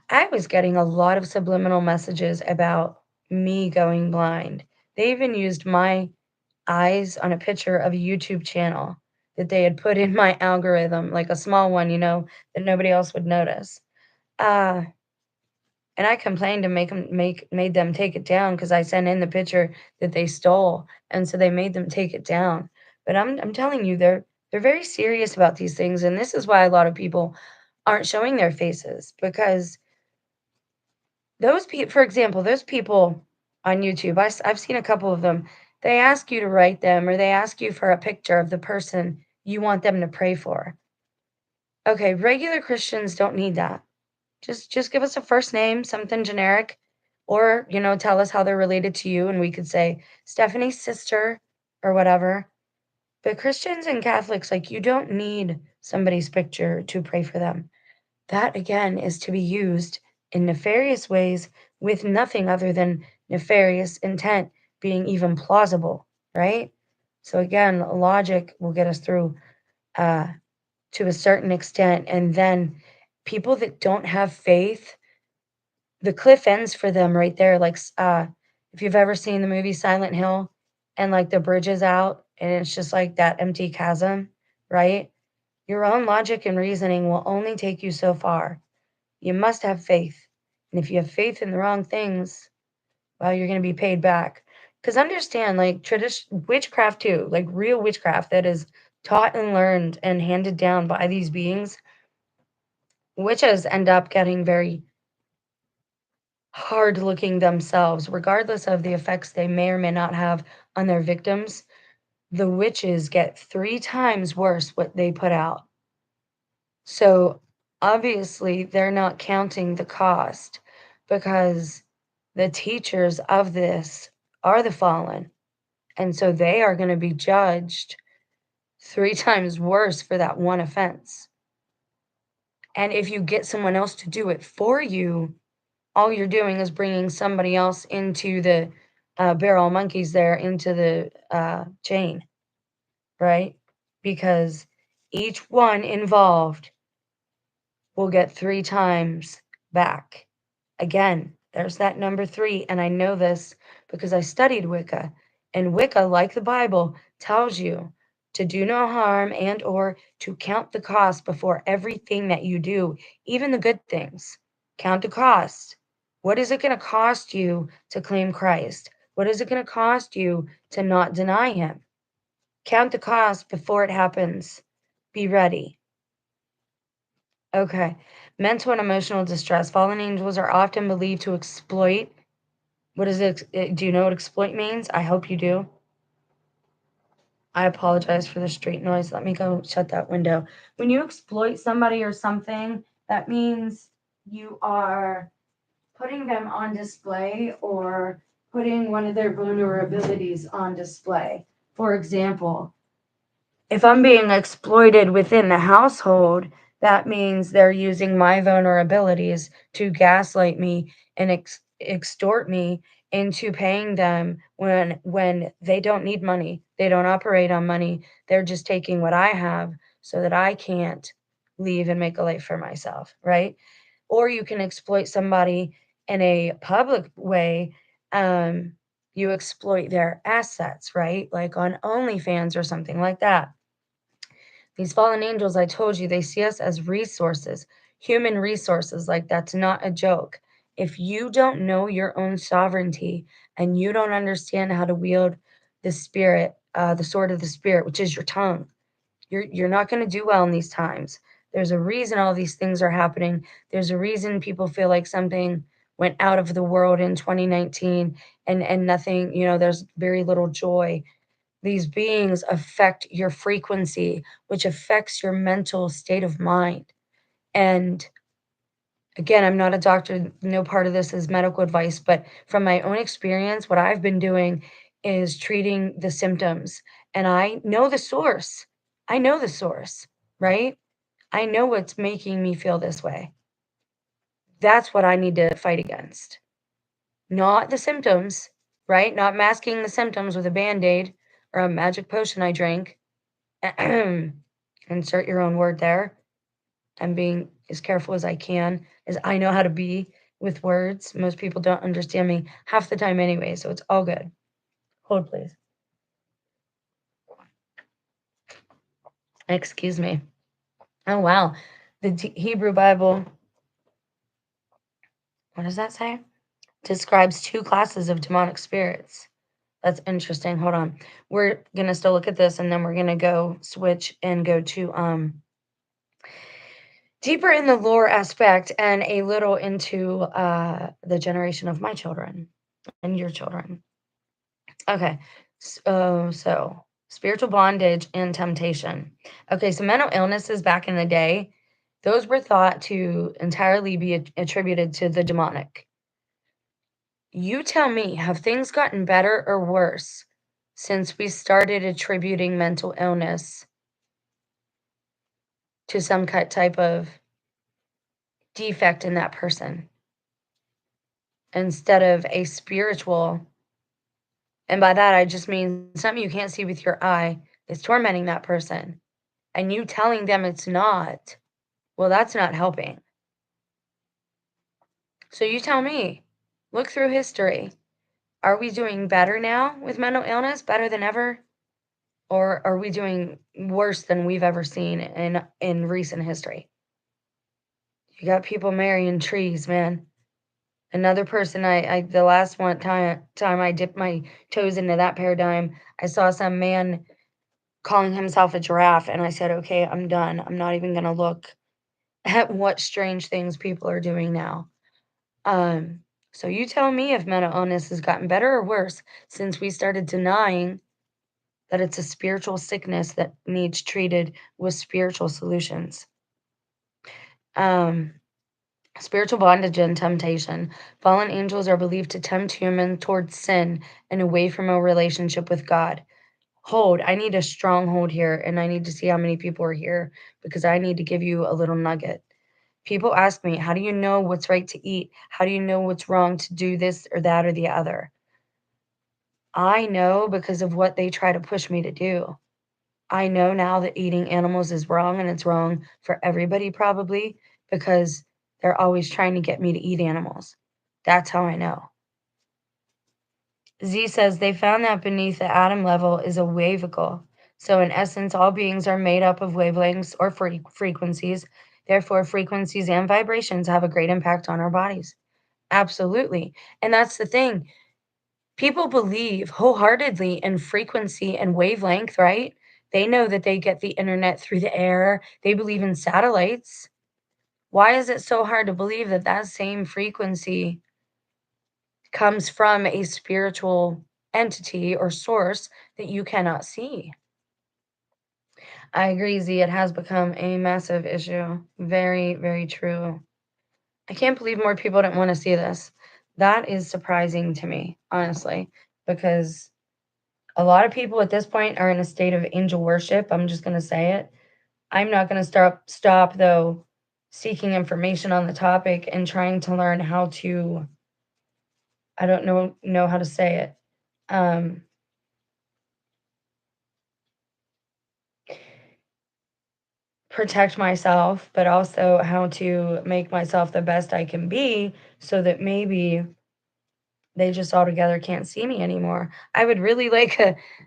I was getting a lot of subliminal messages about me going blind. They even used my eyes on a picture of a YouTube channel that they had put in my algorithm, like a small one, that nobody else would notice. Uh, and I complained and made them take it down because I sent in the picture that they stole, and so they made them take it down. But I'm telling you, they're very serious about these things, and this is why a lot of people aren't showing their faces because those people, for example, those people on YouTube, I've seen a couple of them. They ask you to write them, or they ask you for a picture of the person you want them to pray for. Okay, regular Christians don't need that. Just give us a first name, something generic, or, tell us how they're related to you, and we could say Stephanie's sister or whatever. But Christians and Catholics, like, you don't need somebody's picture to pray for them. That, again, is to be used in nefarious ways with nothing other than nefarious intent being even plausible, right? So, again, logic will get us through to a certain extent. And then people that don't have faith, the cliff ends for them right there. Like, if you've ever seen the movie Silent Hill and like the bridge is out and it's just like that empty chasm, right? Your own logic and reasoning will only take you so far. You must have faith. And if you have faith in the wrong things, well, you're going to be paid back. Because understand, like, tradition, witchcraft too, like real witchcraft that is taught and learned and handed down by these beings, witches end up getting very hard looking themselves, regardless of the effects they may or may not have on their victims. The witches get 3 times worse what they put out. So obviously, they're not counting the cost because the teachers of this are the fallen. And so they are going to be judged 3 times worse for that one offense. And if you get someone else to do it for you, all you're doing is bringing somebody else into the barrel monkeys there into the chain, right? Because each one involved will get 3 times back. Again, there's that number 3, and I know this because I studied Wicca. And Wicca, like the Bible, tells you to do no harm and or to count the cost before everything that you do, even the good things. Count the cost. What is it going to cost you to claim Christ? What is it going to cost you to not deny him? Count the cost before it happens. Be ready. Okay. Mental and emotional distress. Fallen angels are often believed to exploit. What is it? Do you know what exploit means? I hope you do. I apologize for the street noise. Let me go shut that window. When you exploit somebody or something, that means you are putting them on display or putting one of their vulnerabilities on display. For example, if I'm being exploited within the household, that means they're using my vulnerabilities to gaslight me and extort me into paying them when they don't need money. They don't operate on money. They're just taking what I have so that I can't leave and make a life for myself, right? Or you can exploit somebody in a public way. You exploit their assets, right? Like on OnlyFans or something like that. These fallen angels, I told you, they see us as resources, human resources. Like, that's not a joke. If you don't know your own sovereignty and you don't understand how to wield the spirit, the sword of the spirit, which is your tongue, you're not going to do well in these times. There's a reason all these things are happening. There's a reason people feel like something went out of the world in 2019 and nothing, there's very little joy. These beings affect your frequency, which affects your mental state of mind. And again, I'm not a doctor. No part of this is medical advice, but from my own experience, what I've been doing is treating the symptoms. And I know the source. I know the source, right? I know what's making me feel this way. That's what I need to fight against. Not the symptoms, right? Not masking the symptoms with a band aid or a magic potion I drank. Insert your own word there. I'm being as careful as I can, as I know how to be with words. Most people don't understand me half the time anyway, so it's all good. Hold, please. Excuse me. Oh, wow. The Hebrew Bible, what does that say? Describes 2 classes of demonic spirits. That's interesting. Hold on. We're going to still look at this and then we're going to go switch and go to deeper in the lore aspect and a little into the generation of my children and your children. Okay. So spiritual bondage and temptation. Okay, so mental illnesses back in the day, those were thought to entirely be attributed to the demonic. You tell me, have things gotten better or worse since we started attributing mental illness to some type of defect in that person instead of a spiritual, and by that I just mean something you can't see with your eye is tormenting that person, and you telling them it's not, well, that's not helping. So you tell me, look through history. Are we doing better now with mental illness, better than ever? Or are we doing worse than we've ever seen in recent history? You got people marrying trees, man. Another person, I the last one time I dipped my toes into that paradigm, I saw some man calling himself a giraffe, and I said, "Okay, I'm done. I'm not even gonna look at what strange things people are doing now." Um, so you tell me if mental illness has gotten better or worse since we started denying that it's a spiritual sickness that needs treated with spiritual solutions. Um, Spiritual bondage and temptation. Fallen angels are believed to tempt humans towards sin and away from a relationship with God. Hold, I need a stronghold here, and I need to see how many people are here because I need to give you a little nugget. People ask me, how do you know what's right to eat? How do you know what's wrong to do this or that or the other? I know because of what they try to push me to do. I know now that eating animals is wrong and it's wrong for everybody probably because they're always trying to get me to eat animals. That's how I know. Z says they found that beneath the atom level is a wavicle. So, in essence, all beings are made up of wavelengths or frequencies. Therefore, frequencies and vibrations have a great impact on our bodies. Absolutely. And that's the thing. People believe wholeheartedly in frequency and wavelength, right? They know that they get the internet through the air. They believe in satellites. Why is it so hard to believe that that same frequency comes from a spiritual entity or source that you cannot see? I agree, Z. It has become a massive issue. Very, very true. I can't believe more people don't want to see this. That is surprising to me, honestly, because a lot of people at this point are in a state of angel worship. I'm just going to say it. I'm not going to stop though seeking information on the topic and trying to learn how to, I don't know how to say it. Um Protect myself, but also how to make myself the best I can be so that maybe they just altogether can't see me anymore. I would really like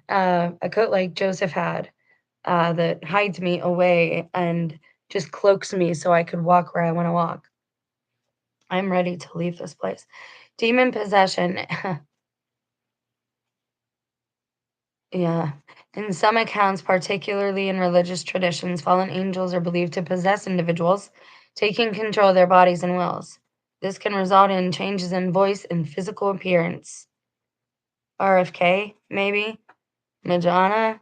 a coat like Joseph had, that hides me away and just cloaks me so I could walk where I want to walk. I'm ready to leave this place. Demon possession. Yeah. In some accounts, particularly in religious traditions, fallen angels are believed to possess individuals, taking control of their bodies and wills. This can result in changes in voice and physical appearance. RFK, maybe? Madonna?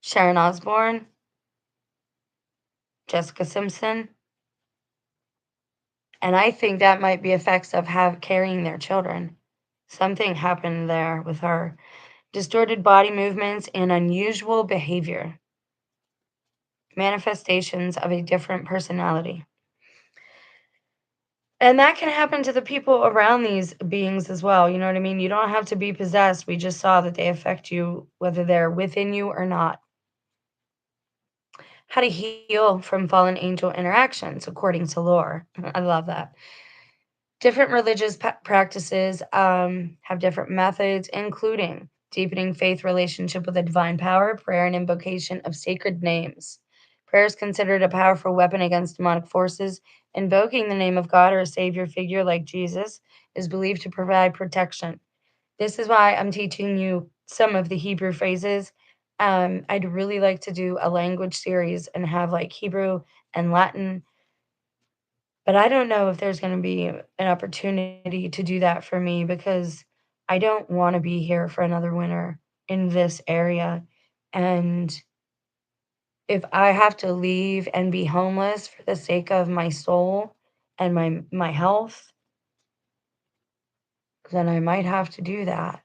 Sharon Osbourne? Jessica Simpson? And I think that might be effects of have carrying their children. Something happened there with her. Distorted body movements and unusual behavior. Manifestations of a different personality. And that can happen to the people around these beings as well, you know what I mean? You don't have to be possessed, we just saw that they affect you whether they're within you or not. How to heal from fallen angel interactions according to lore. I love that. Different religious practices have different methods, including deepening faith relationship with a divine power, prayer, and invocation of sacred names. Prayer is considered a powerful weapon against demonic forces. Invoking the name of God or a savior figure like Jesus is believed to provide protection. This is why I'm teaching you some of the Hebrew phrases. I'd really like to do a language series and have like Hebrew and Latin, but I don't know if there's gonna be an opportunity to do that for me because I don't wanna be here for another winter in this area, and if I have to leave and be homeless for the sake of my soul and my health, then I might have to do that.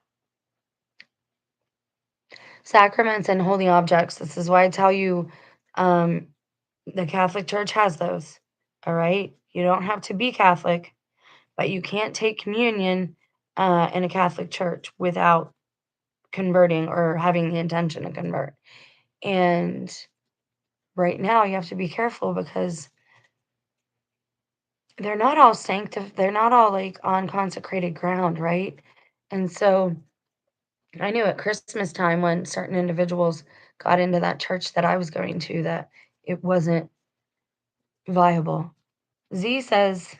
Sacraments and holy objects. This is why I tell you, the Catholic Church has those. All right? You don't have to be Catholic, but you can't take communion in a Catholic church without converting or having the intention to convert. And right now, you have to be careful because they're not all they're not all like on consecrated ground, right? And so I knew at Christmas time when certain individuals got into that church that I was going to that it wasn't viable. Z says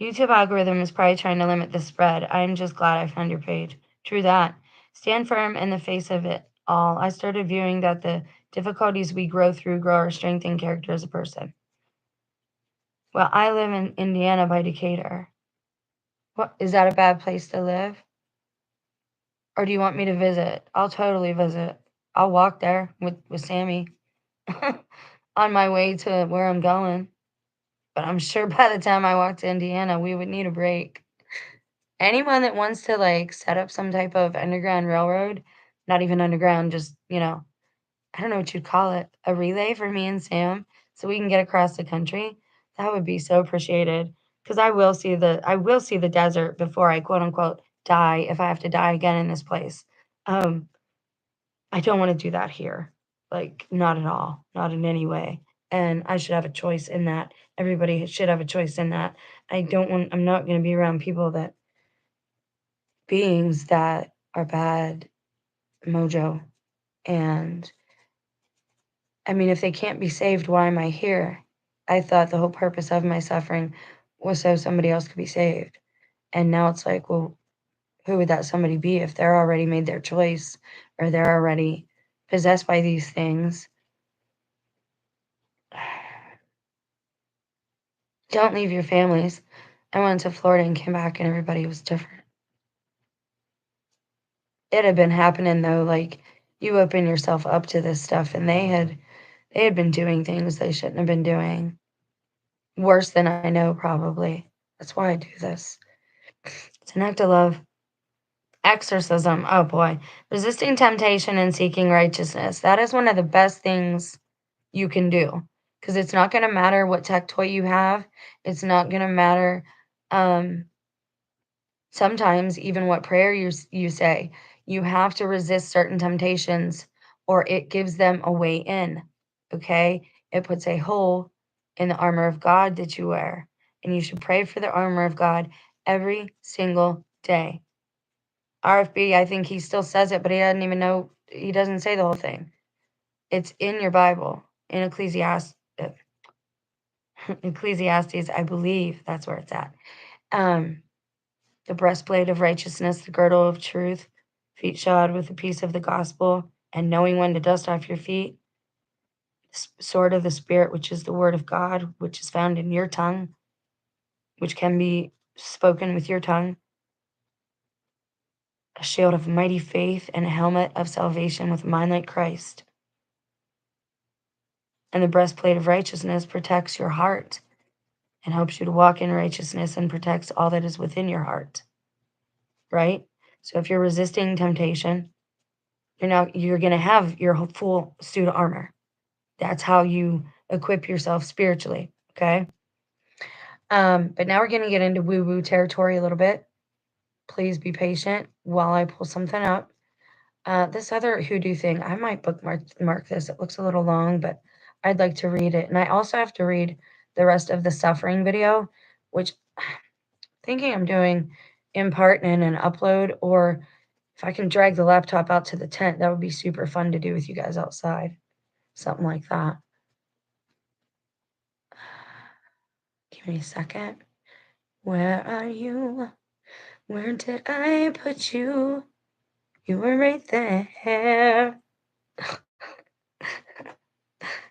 YouTube algorithm is probably trying to limit the spread. I'm just glad I found your page. True that. Stand firm in the face of it all. I started viewing that the difficulties we grow through grow our strength and character as a person. Well, I live in Indiana by Decatur. What is that a bad place to live? Or do you want me to visit? I'll totally visit. I'll walk there with Sammy on my way to where I'm going. But I'm sure by the time I walk to Indiana, we would need a break. Anyone that wants to like set up some type of underground railroad, not even underground, just, I don't know what you'd call it, a relay for me and Sam so we can get across the country, that would be so appreciated. Because I will see the desert before I quote unquote die if I have to die again in this place. Um, I don't want to do that here. Like, not at all, not in any way. And I should have a choice in that. Everybody should have a choice in that. I'm not going to be around beings that are bad mojo. And I mean, if they can't be saved, why am I here? I thought the whole purpose of my suffering was so somebody else could be saved. And now it's like, well, who would that somebody be if they're already made their choice or they're already possessed by these things? Don't leave your families. I went to Florida and came back and everybody was different. It had been happening though, like you open yourself up to this stuff and they had been doing things they shouldn't have been doing. Worse than I know, probably. That's why I do this. It's an act of love. Exorcism. Oh boy. Resisting temptation and seeking righteousness. That is one of the best things you can do. Because it's not going to matter what tech toy you have. It's not going to matter sometimes even what prayer you say. You have to resist certain temptations or it gives them a way in. Okay? It puts a hole in the armor of God that you wear. And you should pray for the armor of God every single day. RFB, I think he still says it, but he doesn't even know, he doesn't say the whole thing. It's in your Bible, in Ecclesiastes, I believe that's where it's at. The breastplate of righteousness, the girdle of truth, feet shod with the peace of the gospel, and knowing when to dust off your feet, sword of the Spirit, which is the word of God, which is found in your tongue, which can be spoken with your tongue, a shield of mighty faith, and a helmet of salvation with a mind like Christ. And the breastplate of righteousness protects your heart and helps you to walk in righteousness and protects all that is within your heart. Right? So if you're resisting temptation, you're going to have your full suit of armor. That's how you equip yourself spiritually. Okay. But now we're going to get into woo woo territory a little bit. Please be patient while I pull something up. This other hoodoo thing, I might bookmark this. It looks a little long, but I'd like to read it. And I also have to read the rest of the suffering video, which I'm thinking I'm doing in part in an upload, or if I can drag the laptop out to the tent, that would be super fun to do with you guys outside. Something like that. Give me a second. Where are you? Where did I put you? You were right there.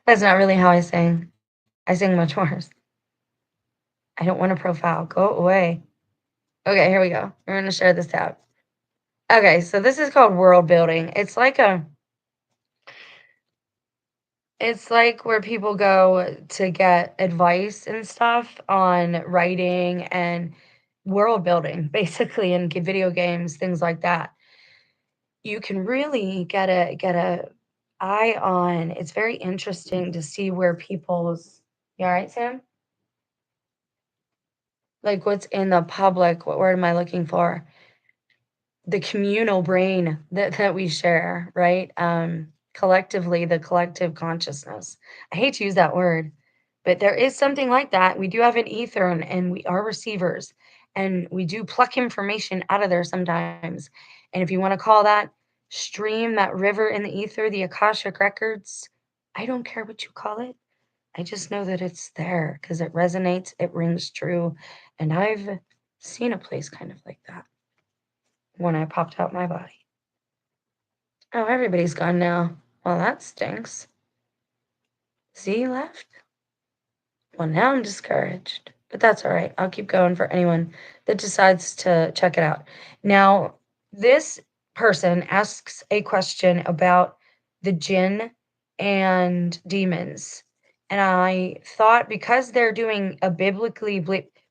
That's not really how I sing. I sing much worse. I don't want a profile. Go away. Okay, here we go. We're going to share this tab. Okay, so this is called world building. It's like where people go to get advice and stuff on writing and world building, basically, and video games, things like that. you can really get a eye on. It's very interesting to see where people's. You all right, Sam? Like what's in the public. What word am I looking for? The communal brain that we share, right? Collectively, the collective consciousness. I hate to use that word, but there is something like that. We do have an ether, and we are receivers, and we do pluck information out of there sometimes. And if you want to call that stream, that river in the ether, the Akashic records, I don't care what you call it. I just know that it's there because it resonates, it rings true, and I've seen a place kind of like that when I popped out my body. Oh, everybody's gone now. Well, that stinks. Z left? Well, now I'm discouraged. But that's all right. I'll keep going for anyone that decides to check it out. Now, this person asks a question about the jinn and demons. And I thought because they're doing a biblically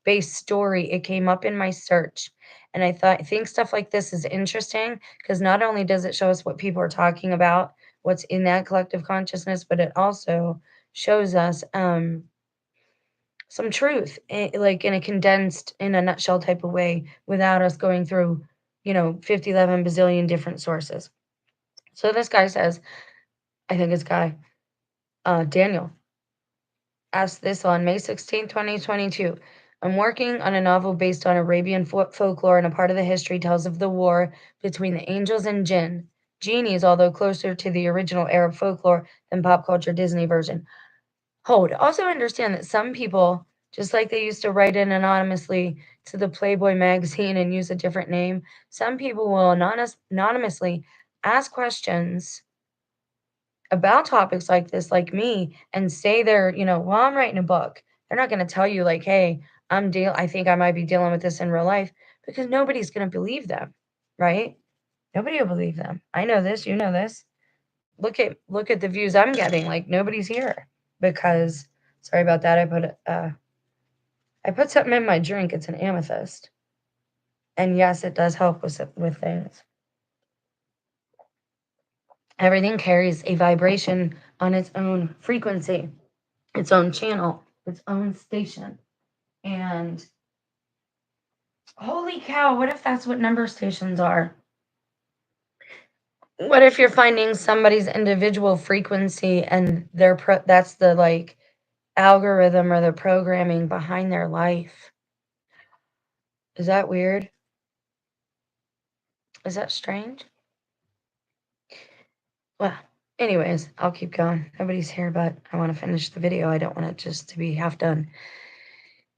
based story, it came up in my search. And I think stuff like this is interesting because not only does it show us what people are talking about, what's in that collective consciousness, but it also shows us some truth, like in a condensed, in a nutshell type of way, without us going through, 50, 11 bazillion different sources. So this guy says, I think it's guy, Daniel, asked this on May 16th, 2022. I'm working on a novel based on Arabian folklore, and a part of the history tells of the war between the angels and jinn. Genies, although closer to the original Arab folklore than pop culture Disney version. Hold. Also understand that some people, just like they used to write in anonymously to the Playboy magazine and use a different name, some people will anonymously ask questions about topics like this, like me, and say they're, well, I'm writing a book. They're not going to tell you like, hey, I think I might be dealing with this in real life because nobody's going to believe them, right? Nobody will believe them. I know this, you know this. Look at the views I'm getting. Like nobody's here because sorry about that. I put something in my drink. It's an amethyst, and yes, it does help with things. Everything carries a vibration on its own frequency, its own channel, its own station. And holy cow, what if that's what number stations are? What if you're finding somebody's individual frequency and that's the like algorithm or the programming behind their life? Is that weird? Is that strange? Well, anyways, I'll keep going. Nobody's here, but I want to finish the video. I don't want it just to be half done.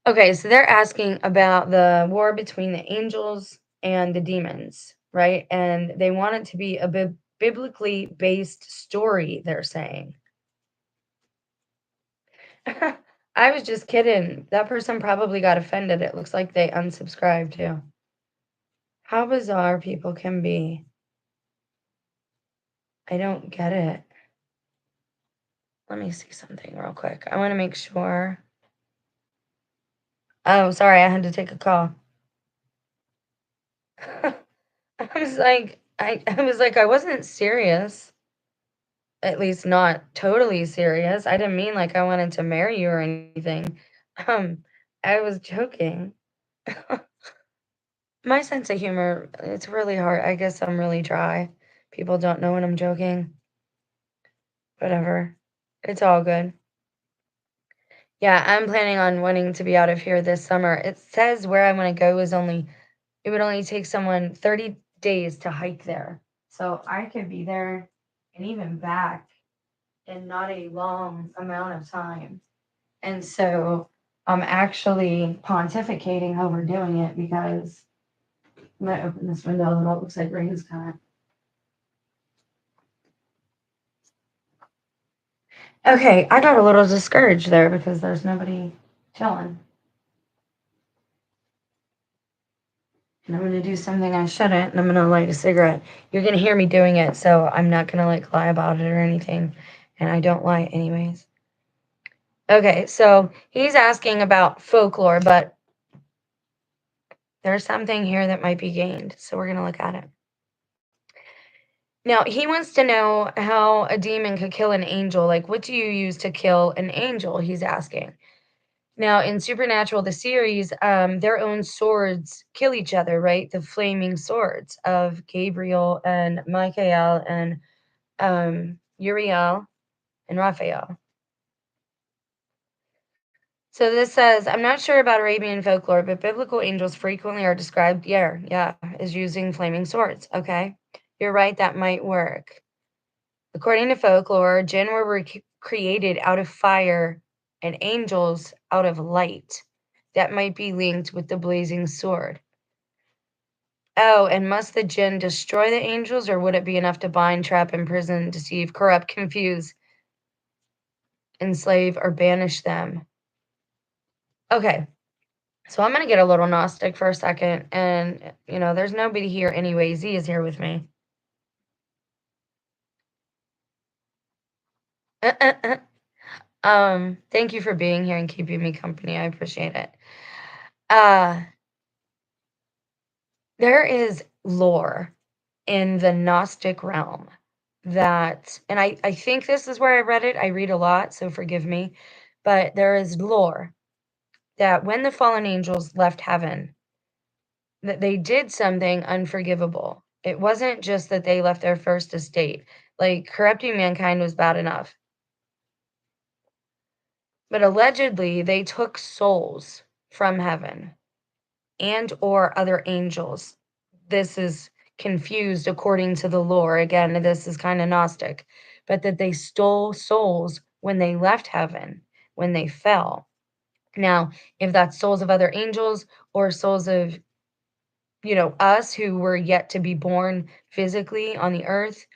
Okay, so they're asking about the war between the angels and the demons, right? And they want it to be a biblically based story, they're saying. I was just kidding. That person probably got offended. It looks like they unsubscribed too. How bizarre people can be. I don't get it. Let me see something real quick. I want to make sure. Oh, sorry, I had to take a call. I wasn't serious. At least not totally serious. I didn't mean like I wanted to marry you or anything. Um, I was joking. My sense of humor, it's really hard. I guess I'm really dry. People don't know when I'm joking. Whatever. It's all good. Yeah, I'm planning on wanting to be out of here this summer. It says where I want to go it would only take someone 30 days to hike there. So I could be there and even back in not a long amount of time. And so I'm actually pontificating over doing it because I'm going to open this window and it looks like rain's coming. Okay, I got a little discouraged there because there's nobody chilling. And I'm going to do something I shouldn't, and I'm going to light a cigarette. You're going to hear me doing it, so I'm not going to like lie about it or anything. And I don't lie anyways. Okay, so he's asking about folklore, but there's something here that might be gained. So we're going to look at it. Now, he wants to know how a demon could kill an angel. Like, what do you use to kill an angel? He's asking. Now, in Supernatural, the series, their own swords kill each other, right? The flaming swords of Gabriel and Michael and Uriel and Raphael. So this says, I'm not sure about Arabian folklore, but biblical angels frequently are described, yeah, as using flaming swords. Okay. You're right, that might work. According to folklore, jinn were created out of fire and angels out of light. That might be linked with the blazing sword. Oh, and must the jinn destroy the angels, or would it be enough to bind, trap, imprison, deceive, corrupt, confuse, enslave, or banish them? Okay, so I'm going to get a little Gnostic for a second. And, there's nobody here anyway. Z is here with me. Thank you for being here and keeping me company. I appreciate it. Uh, there is lore in the Gnostic realm that, and I think this is where I read it. I read a lot, so forgive me. But there is lore that when the fallen angels left heaven, that they did something unforgivable. It wasn't just that they left their first estate. Like, corrupting mankind was bad enough. But allegedly, they took souls from heaven and or other angels. This is confused according to the lore. Again, this is kind of Gnostic, but that they stole souls when they left heaven, when they fell. Now, if that's souls of other angels or souls of, us who were yet to be born physically on the earth,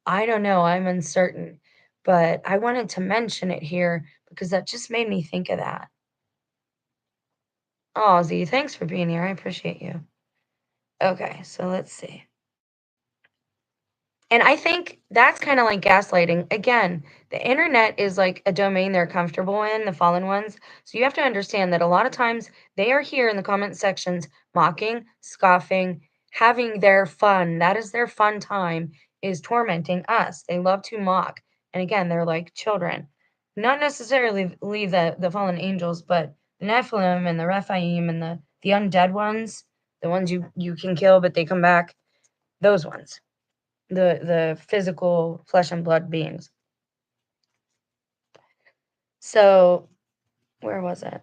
I don't know. I'm uncertain. But I wanted to mention it here because that just made me think of that. Oh, Z, thanks for being here. I appreciate you. Okay, so let's see. And I think that's kinda like gaslighting. Again, the internet is like a domain they're comfortable in, the fallen ones. So you have to understand that a lot of times they are here in the comment sections mocking, scoffing, having their fun. That is their fun time, is tormenting us. They love to mock. And again, they're like children. Not necessarily the fallen angels, but the Nephilim and the Rephaim and the undead ones, the ones you can kill but they come back, those ones. The physical flesh and blood beings. So, where was it?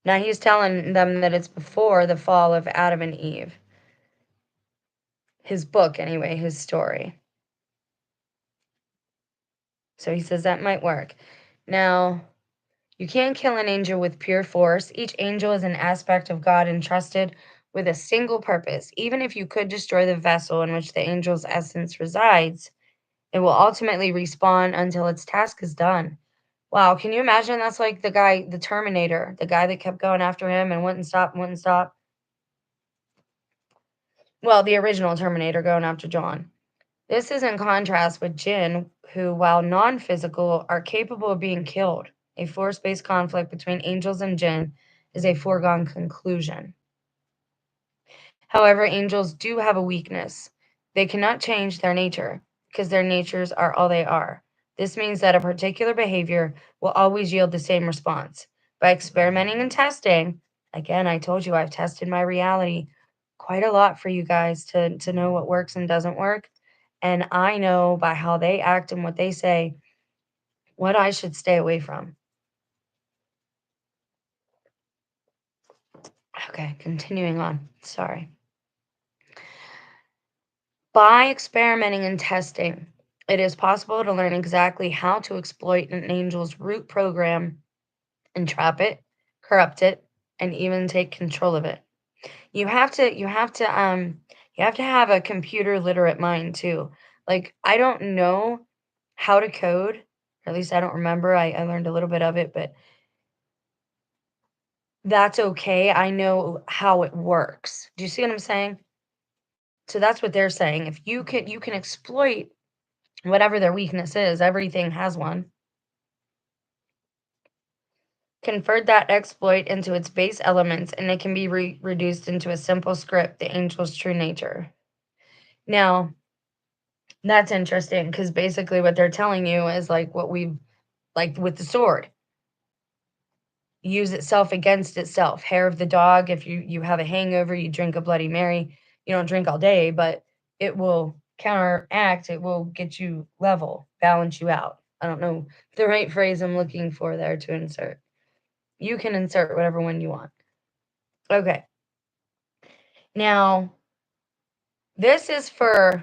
Now he's telling them that it's before the fall of Adam and Eve. His book, anyway, his story. So he says that might work. Now, you can't kill an angel with pure force. Each angel is an aspect of God entrusted with a single purpose. Even if you could destroy the vessel in which the angel's essence resides, it will ultimately respawn until its task is done. Wow, can you imagine? That's like the guy, the Terminator, the guy that kept going after him and wouldn't stop and wouldn't stop. Well, the original Terminator going after John. This is in contrast with Jinn, who, while non physical, are capable of being killed. A force based conflict between angels and Jinn is a foregone conclusion. However, angels do have a weakness. They cannot change their nature because their natures are all they are. This means that a particular behavior will always yield the same response. By experimenting and testing, again, I told you I've tested my reality quite a lot for you guys to know what works and doesn't work. And I know by how they act and what they say what I should stay away from. Okay, continuing on. Sorry. By experimenting and testing, it is possible to learn exactly how to exploit an angel's root program, entrap it, corrupt it, and even take control of it. You have to have a computer literate mind too. Like, I don't know how to code, or at least I don't remember. I learned a little bit of it, but that's okay. I know how it works. Do you see what I'm saying? So that's what they're saying. If you can exploit whatever their weakness is, everything has one. conferred that exploit into its base elements, and it can be reduced into a simple script, the angel's true nature. Now, that's interesting because basically what they're telling you is like what we've, like with the sword, use itself against itself. Hair of the dog, if you have a hangover, you drink a Bloody Mary. You don't drink all day, but it will counteract, it will get you level, balance you out. I don't know the right phrase I'm looking for there to insert. You can insert whatever one you want. Okay. Now, this is for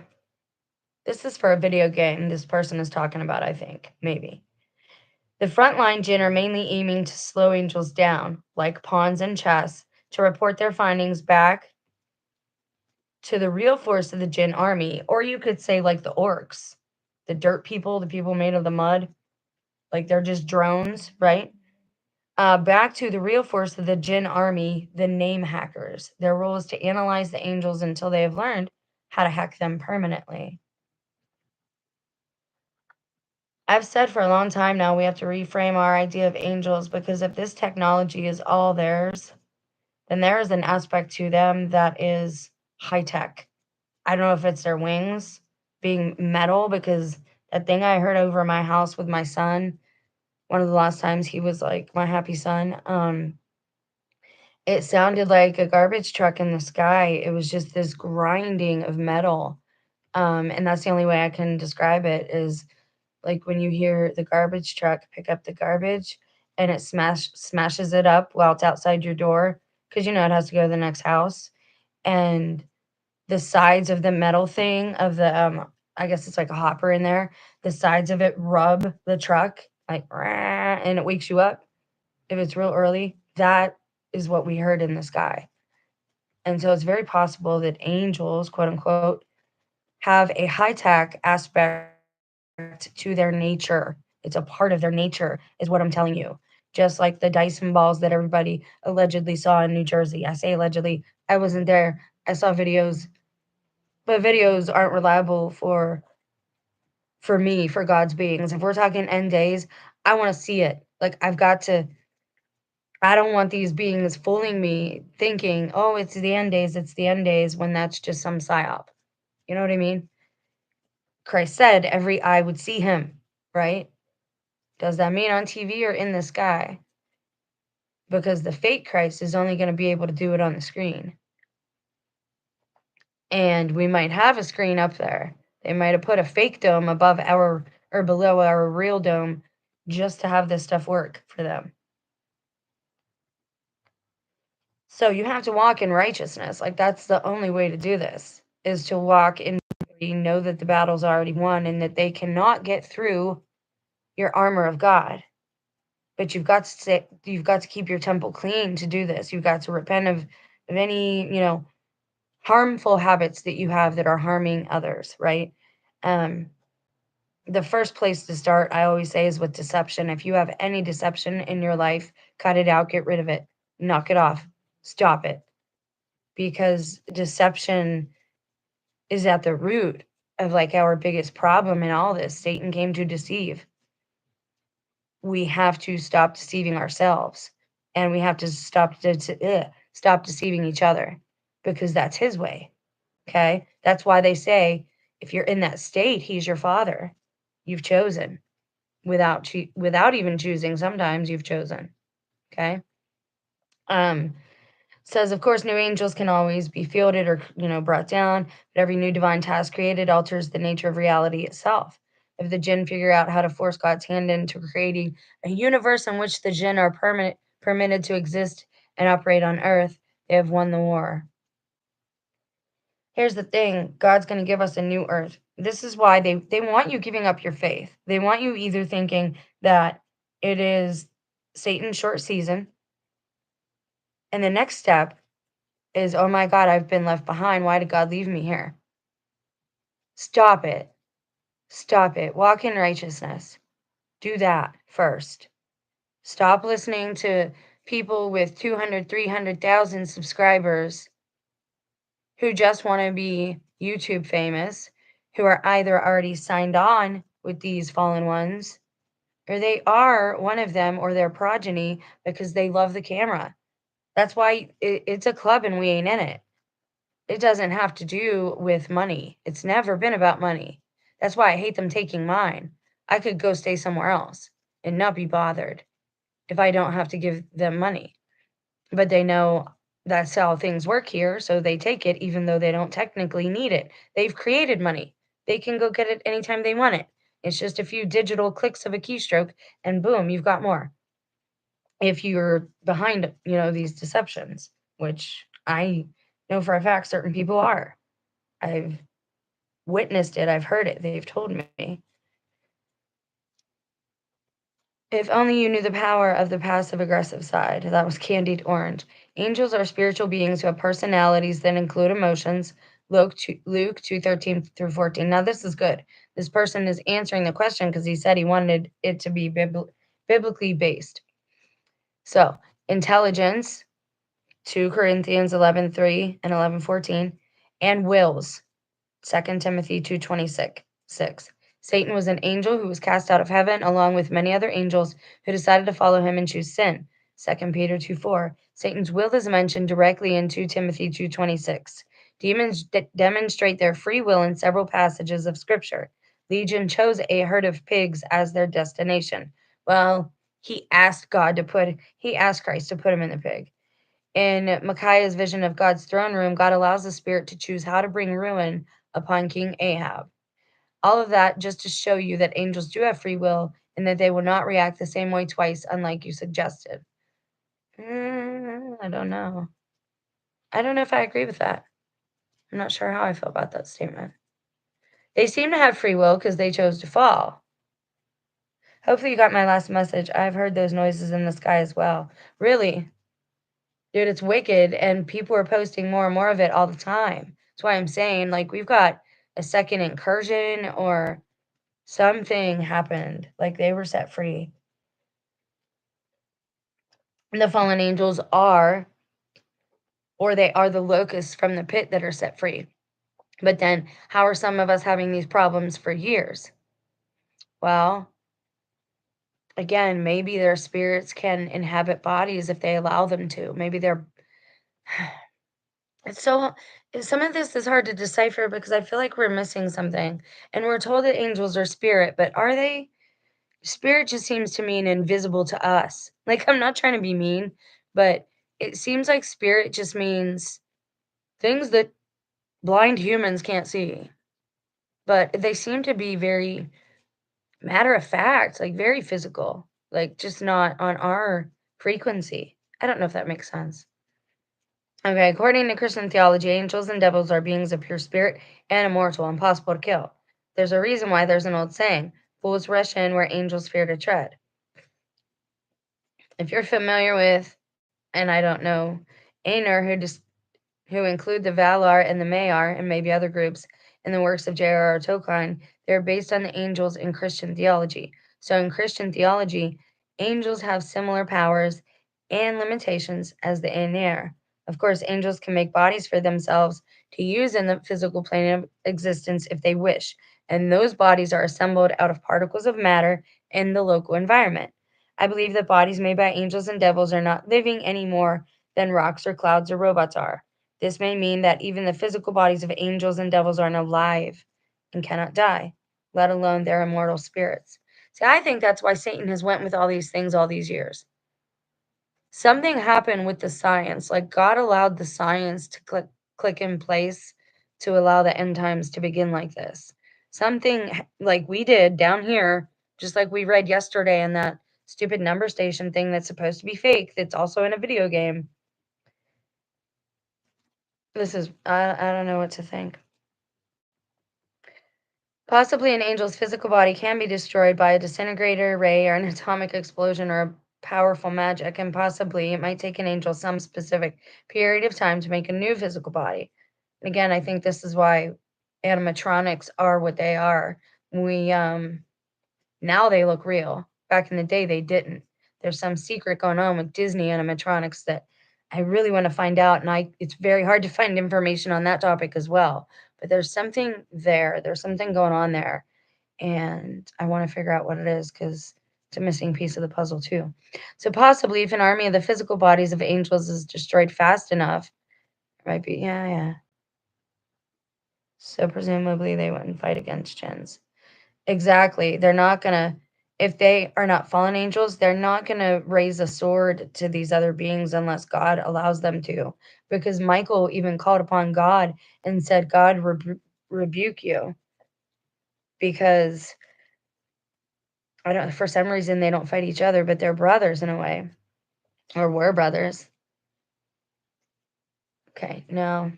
a video game this person is talking about, I think, maybe. The frontline jinn are mainly aiming to slow angels down, like pawns in chess, to report their findings back to the real force of the jinn army, or you could say like the orcs, the dirt people, the people made of the mud, like they're just drones, right? Back to the real force of the jinn army, the name hackers. Their role is to analyze the angels until they have learned how to hack them permanently. I've said for a long time now we have to reframe our idea of angels, because if this technology is all theirs, then there is an aspect to them that is high tech. I don't know if it's their wings being metal, because that thing I heard over my house with my son, one of the last times he was like my happy son, it sounded like a garbage truck in the sky. It was just this grinding of metal. And that's the only way I can describe it, is like when you hear the garbage truck pick up the garbage and it smashes it up while it's outside your door, because it has to go to the next house, and the sides of the metal thing of the I guess it's like a hopper in there, the sides of it rub the truck like "Rah," and it wakes you up if it's real early. That is what we heard in the sky. And so it's very possible that angels, quote unquote, have a high tech aspect to their nature. It's a part of their nature, is what I'm telling you. Just like the Dyson balls that everybody allegedly saw in New Jersey. I say allegedly, I wasn't there. I saw videos, but videos aren't reliable for me, for God's beings. If we're talking end days, I want to see it. Like I don't want these beings fooling me thinking, oh, it's the end days, it's the end days, when that's just some psyop. You know what I mean? Christ said every eye would see him, right? Does that mean on TV or in the sky? Because the fake Christ is only going to be able to do it on the screen. And we might have a screen up there. They might have put a fake dome above our or below our real dome just to have this stuff work for them. So you have to walk in righteousness. Like that's the only way to do this, is to walk in victory, know that the battle's already won and that they cannot get through your armor of God. But you've got to keep your temple clean to do this. You've got to repent of any, harmful habits that you have that are harming others, right? The first place to start, I always say, is with deception. If you have any deception in your life, cut it out, get rid of it, knock it off, stop it. Because deception is at the root of like our biggest problem in all this. Satan came to deceive. We have to stop deceiving ourselves, and we have to stop deceiving each other, because that's his way. Okay? That's why they say if you're in that state, he's your father. You've chosen without even choosing. Sometimes you've chosen. Okay? Um Says, of course, new angels can always be fielded or, brought down, but every new divine task created alters the nature of reality itself. If the jinn figure out how to force God's hand into creating a universe in which the jinn are permitted to exist and operate on earth, they have won the war. Here's the thing, God's going to give us a new earth. This is why they want you giving up your faith. They want you either thinking that it is Satan's short season, and the next step is, oh my God, I've been left behind. Why did God leave me here? Stop it. Stop it. Walk in righteousness. Do that first. Stop listening to people with 200, 300,000 subscribers who just want to be YouTube famous, who are either already signed on with these fallen ones or they are one of them or their progeny because they love the camera. That's why it's a club and we ain't in it. It doesn't have to do with money. It's never been about money. That's why I hate them taking mine. I could go stay somewhere else and not be bothered if I don't have to give them money. But they know that's how things work here, so they take it even though they don't technically need it. They've created money. They can go get it anytime they want it. It's just a few digital clicks of a keystroke and boom, you've got more. If you're behind, these deceptions, which I know for a fact certain people are. I've witnessed it, I've heard it, they've told me. If only you knew the power of the passive aggressive side. That was Candied Orange. Angels are spiritual beings who have personalities that include emotions. Luke 2:13 through 14. Now this is good. This person is answering the question because he said he wanted it to be biblically based. So, intelligence, 2 Corinthians 11:3 and 11:14, and wills, 2 Timothy 2:26. Satan was an angel who was cast out of heaven along with many other angels who decided to follow him and choose sin. 2 Peter 2:4. Satan's will is mentioned directly in 2 Timothy 2:26. Demons demonstrate their free will in several passages of Scripture. Legion chose a herd of pigs as their destination. Well, he asked Christ to put him in the pig. In Micaiah's vision of God's throne room, God allows the Spirit to choose how to bring ruin upon King Ahab. All of that just to show you that angels do have free will and that they will not react the same way twice, unlike you suggested. I don't know. I don't know if I agree with that. I'm not sure how I feel about that statement. They seem to have free will because they chose to fall. Hopefully you got my last message. I've heard those noises in the sky as well. Really? Dude, it's wicked, and people are posting more and more of it all the time. That's why I'm saying, like, we've got a second incursion or something happened. Like, they were set free. The fallen angels are, or they are the locusts from the pit that are set free. But then, how are some of us having these problems for years? Well, again, maybe their spirits can inhabit bodies if they allow them to. Maybe they're it's so some of this is hard to decipher because I feel like we're missing something. And we're told that angels are spirit, but are they? Spirit just seems to mean invisible to us. Like, I'm not trying to be mean, but it seems like spirit just means things that blind humans can't see. But they seem to be very matter of fact, like very physical, like just not on our frequency. I don't know if that makes sense. Okay, according to Christian theology, angels and devils are beings of pure spirit and immortal, impossible to kill. There's a reason why there's an old saying, fools rush in where angels fear to tread. If you're familiar with, and I don't know, Aner, who include the Valar and the Maiar and maybe other groups in the works of J.R.R. Tolkien, they're based on the angels in Christian theology. So in Christian theology, angels have similar powers and limitations as the Aenir. Of course, angels can make bodies for themselves to use in the physical plane of existence if they wish, and those bodies are assembled out of particles of matter in the local environment. I believe that bodies made by angels and devils are not living any more than rocks or clouds or robots are. This may mean that even the physical bodies of angels and devils aren't alive and cannot die, let alone their immortal spirits. See, I think that's why Satan has went with all these things all these years. Something happened with the science. Like God allowed the science to click in place to allow the end times to begin like this. Something like we did down here, just like we read yesterday in that stupid number station thing that's supposed to be fake, that's also in a video game. I don't know what to think. Possibly an angel's physical body can be destroyed by a disintegrator ray or an atomic explosion or a powerful magic, and possibly it might take an angel some specific period of time to make a new physical body. And again, I think this is why animatronics are what they are. We Now they look real. Back in the day they didn't. There's some secret going on with Disney animatronics that I really want to find out, and it's very hard to find information on that topic as well. But there's something there. There's something going on there, and I want to figure out what it is because It's a missing piece of the puzzle, too. So possibly if an army of the physical bodies of angels is destroyed fast enough, it might be, yeah. So presumably they wouldn't fight against jinns. Exactly. They're not gonna, if they are not fallen angels, they're not gonna raise a sword to these other beings unless God allows them to. Because Michael even called upon God and said, God rebuke you. Because I don't, for some reason they don't fight each other, but they're brothers in a way. Or were brothers. Okay, now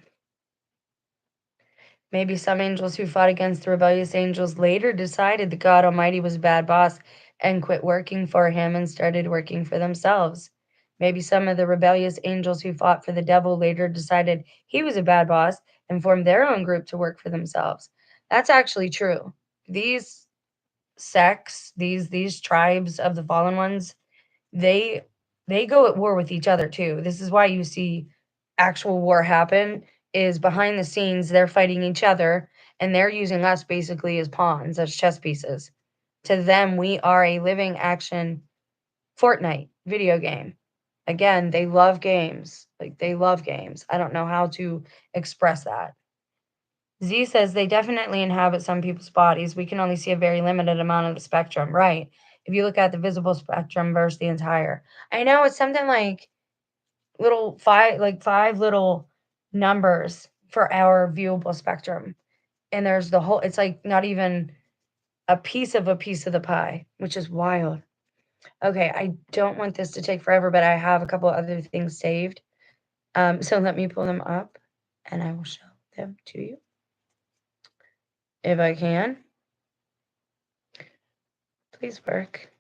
maybe some angels who fought against the rebellious angels later decided that God Almighty was a bad boss and quit working for him and started working for themselves. Maybe some of the rebellious angels who fought for the devil later decided he was a bad boss and formed their own group to work for themselves. That's actually true. These sects, these tribes of the fallen ones, they go at war with each other too. This is why you see actual war happen, is behind the scenes they're fighting each other and they're using us basically as pawns, as chess pieces. To them, we are a living action Fortnite video game. Again, they love games. Like they love games. I don't know how to express that. Z says they definitely inhabit some people's bodies. We can only see a very limited amount of the spectrum. Right. If you look at the visible spectrum versus the entire. I know it's something like five little numbers for our viewable spectrum. And there's the whole, it's like not even a piece of the pie, which is wild. Okay, I don't want this to take forever, but I have a couple other things saved. So let me pull them up and I will show them to you if I can. Please work.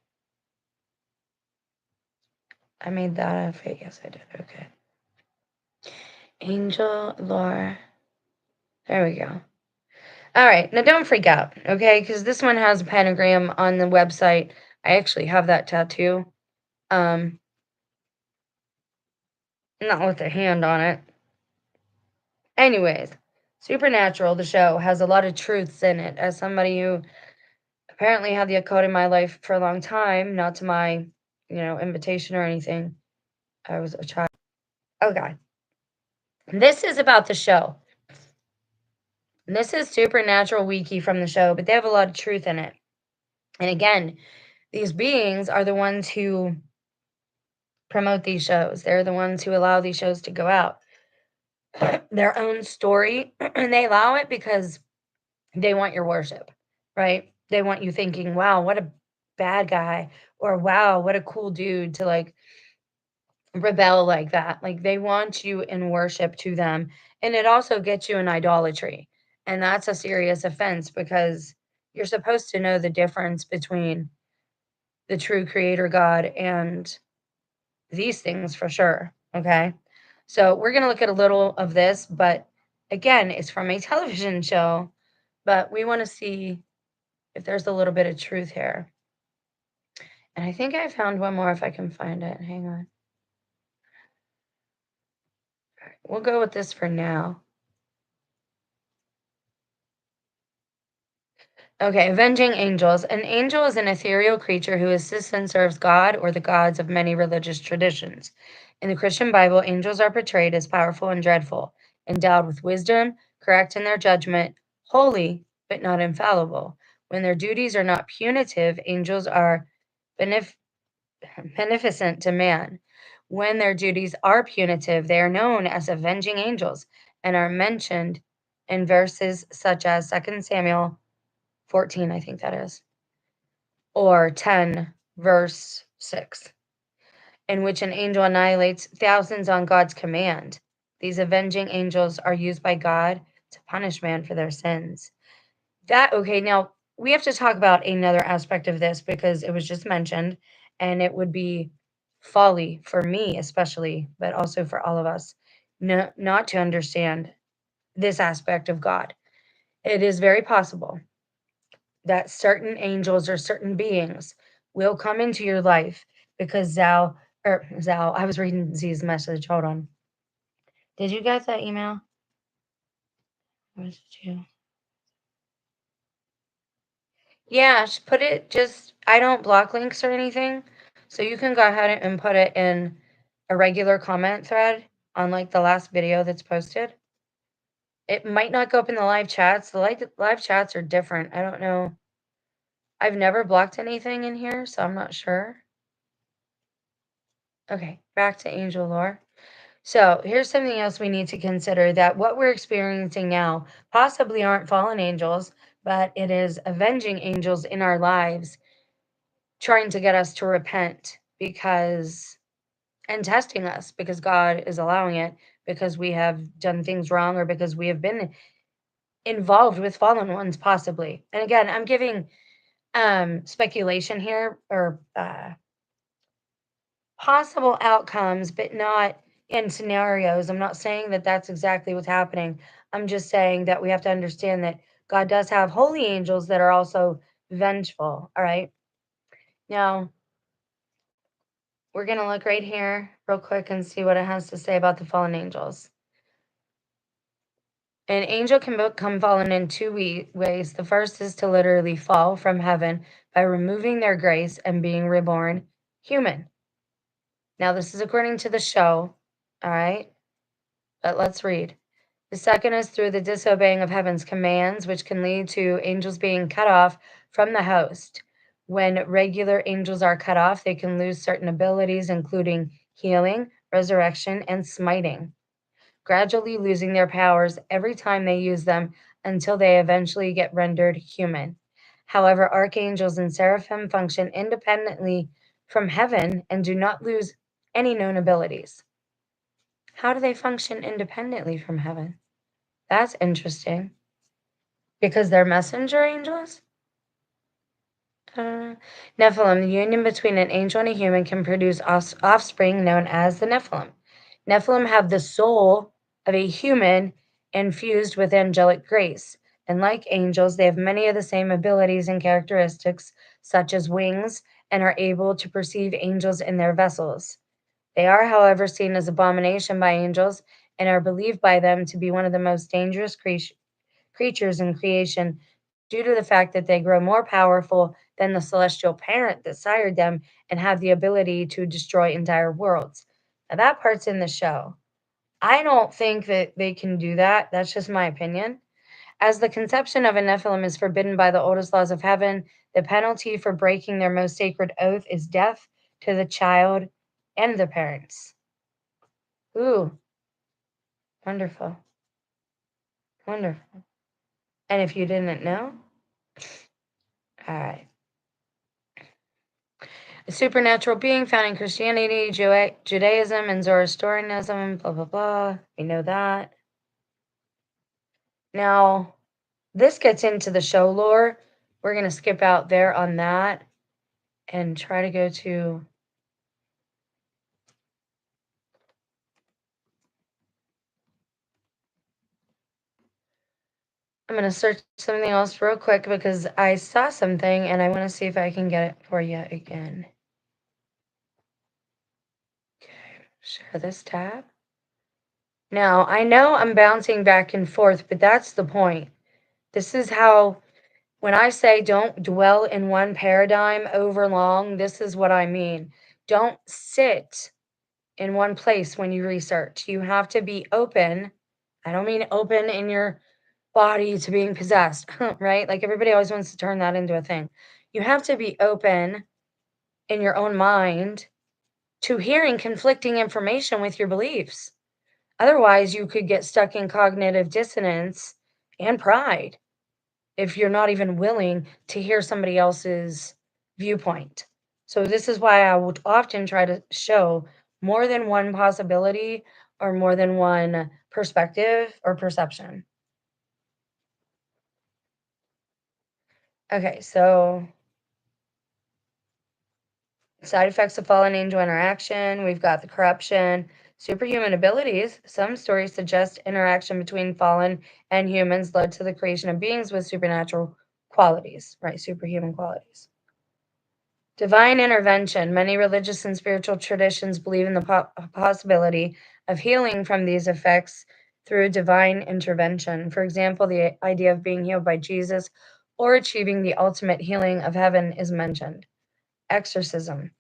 I made that a fake. Yes, I did. Okay. Angel lore. There we go. All right. Now don't freak out, okay? Because this one has a pentagram on the website. I actually have that tattoo. Not with a hand on it. Anyways, Supernatural, the show, has a lot of truths in it. As somebody who apparently had the occult in my life for a long time, not to my, invitation or anything. I was a child. Okay. This is about the show. And this is Supernatural Wiki from the show, but they have a lot of truth in it. And again, these beings are the ones who promote these shows. They're the ones who allow these shows to go out. Their own story, and they allow it because they want your worship, right? They want you thinking, wow, what a bad guy, or wow, what a cool dude to like rebel like that. Like they want you in worship to them. And it also gets you in idolatry. And that's a serious offense because you're supposed to know the difference between the true creator God and these things for sure. Okay. So we're going to look at a little of this, but again, it's from a television show, but we want to see if there's a little bit of truth here. And I think I found one more if I can find it. Hang on. We'll go with this for now. Okay, avenging angels. An angel is an ethereal creature who assists and serves God or the gods of many religious traditions. In the Christian Bible, angels are portrayed as powerful and dreadful, endowed with wisdom, correct in their judgment, holy, but not infallible. When their duties are not punitive, angels are beneficent to man. When their duties are punitive, they are known as avenging angels and are mentioned in verses such as 2 Samuel 14, I think that is, or 10, verse 6, in which an angel annihilates thousands on God's command. These avenging angels are used by God to punish man for their sins. Okay, now we have to talk about another aspect of this because it was just mentioned, and it would be folly for me, especially, but also for all of us, not to understand this aspect of God. It is very possible that certain angels or certain beings will come into your life because Zal, I was reading Z's message. Hold on. Did you get that email? Or was it you? Yeah, put it just, I don't block links or anything. So you can go ahead and put it in a regular comment thread on like the last video that's posted. It might not go up in the live chats. The live chats are different. I don't know. I've never blocked anything in here, so I'm not sure. Okay, back to angel lore. So here's something else we need to consider, that what we're experiencing now possibly aren't fallen angels, but it is avenging angels in our lives trying to get us to repent because, and testing us because God is allowing it, because we have done things wrong or because we have been involved with fallen ones possibly. And again, I'm giving speculation here, or possible outcomes, but not in scenarios. I'm not saying that that's exactly what's happening. I'm just saying that we have to understand that God does have holy angels that are also vengeful. All right. Now, we're going to look right here real quick and see what it has to say about the fallen angels. An angel can become fallen in two ways. The first is to literally fall from heaven by removing their grace and being reborn human. Now, this is according to the show. All right. But let's read. The second is through the disobeying of heaven's commands, which can lead to angels being cut off from the host. When regular angels are cut off, they can lose certain abilities, including healing, resurrection, and smiting, gradually losing their powers every time they use them until they eventually get rendered human. However, archangels and seraphim function independently from heaven and do not lose any known abilities. How do they function independently from heaven? That's interesting. Because they're messenger angels? Uh, Nephilim, the union between an angel and a human can produce offspring known as the Nephilim. Nephilim have the soul of a human infused with angelic grace. And like angels, they have many of the same abilities and characteristics, such as wings, and are able to perceive angels in their vessels. They are, however, seen as abomination by angels and are believed by them to be one of the most dangerous creatures in creation due to the fact that they grow more powerful than the celestial parent that sired them and have the ability to destroy entire worlds. Now, that part's in the show. I don't think that they can do that. That's just my opinion. As the conception of a Nephilim is forbidden by the oldest laws of heaven, the penalty for breaking their most sacred oath is death to the child and the parents. Ooh, wonderful. Wonderful. And if you didn't know, all right. A supernatural being found in Christianity, Judaism, and Zoroastrianism, blah, blah, blah. We know that. Now, this gets into the show lore. We're going to skip out there on that and try to go to. I'm going to search something else real quick because I saw something and I want to see if I can get it for you again. Okay, share this tab. Now, I know I'm bouncing back and forth, but that's the point. This is how, when I say don't dwell in one paradigm over long, this is what I mean. Don't sit in one place when you research. You have to be open. I don't mean open in your body to being possessed, right? Like everybody always wants to turn that into a thing. You have to be open in your own mind to hearing conflicting information with your beliefs. Otherwise, you could get stuck in cognitive dissonance and pride if you're not even willing to hear somebody else's viewpoint. So, this is why I would often try to show more than one possibility or more than one perspective or perception. Okay, so side effects of fallen angel interaction. We've got the corruption, superhuman abilities. Some stories suggest interaction between fallen and humans led to the creation of beings with supernatural qualities, right? Superhuman qualities. Divine intervention. Many religious and spiritual traditions believe in the possibility of healing from these effects through divine intervention. For example, the idea of being healed by Jesus or achieving the ultimate healing of heaven is mentioned. Exorcism,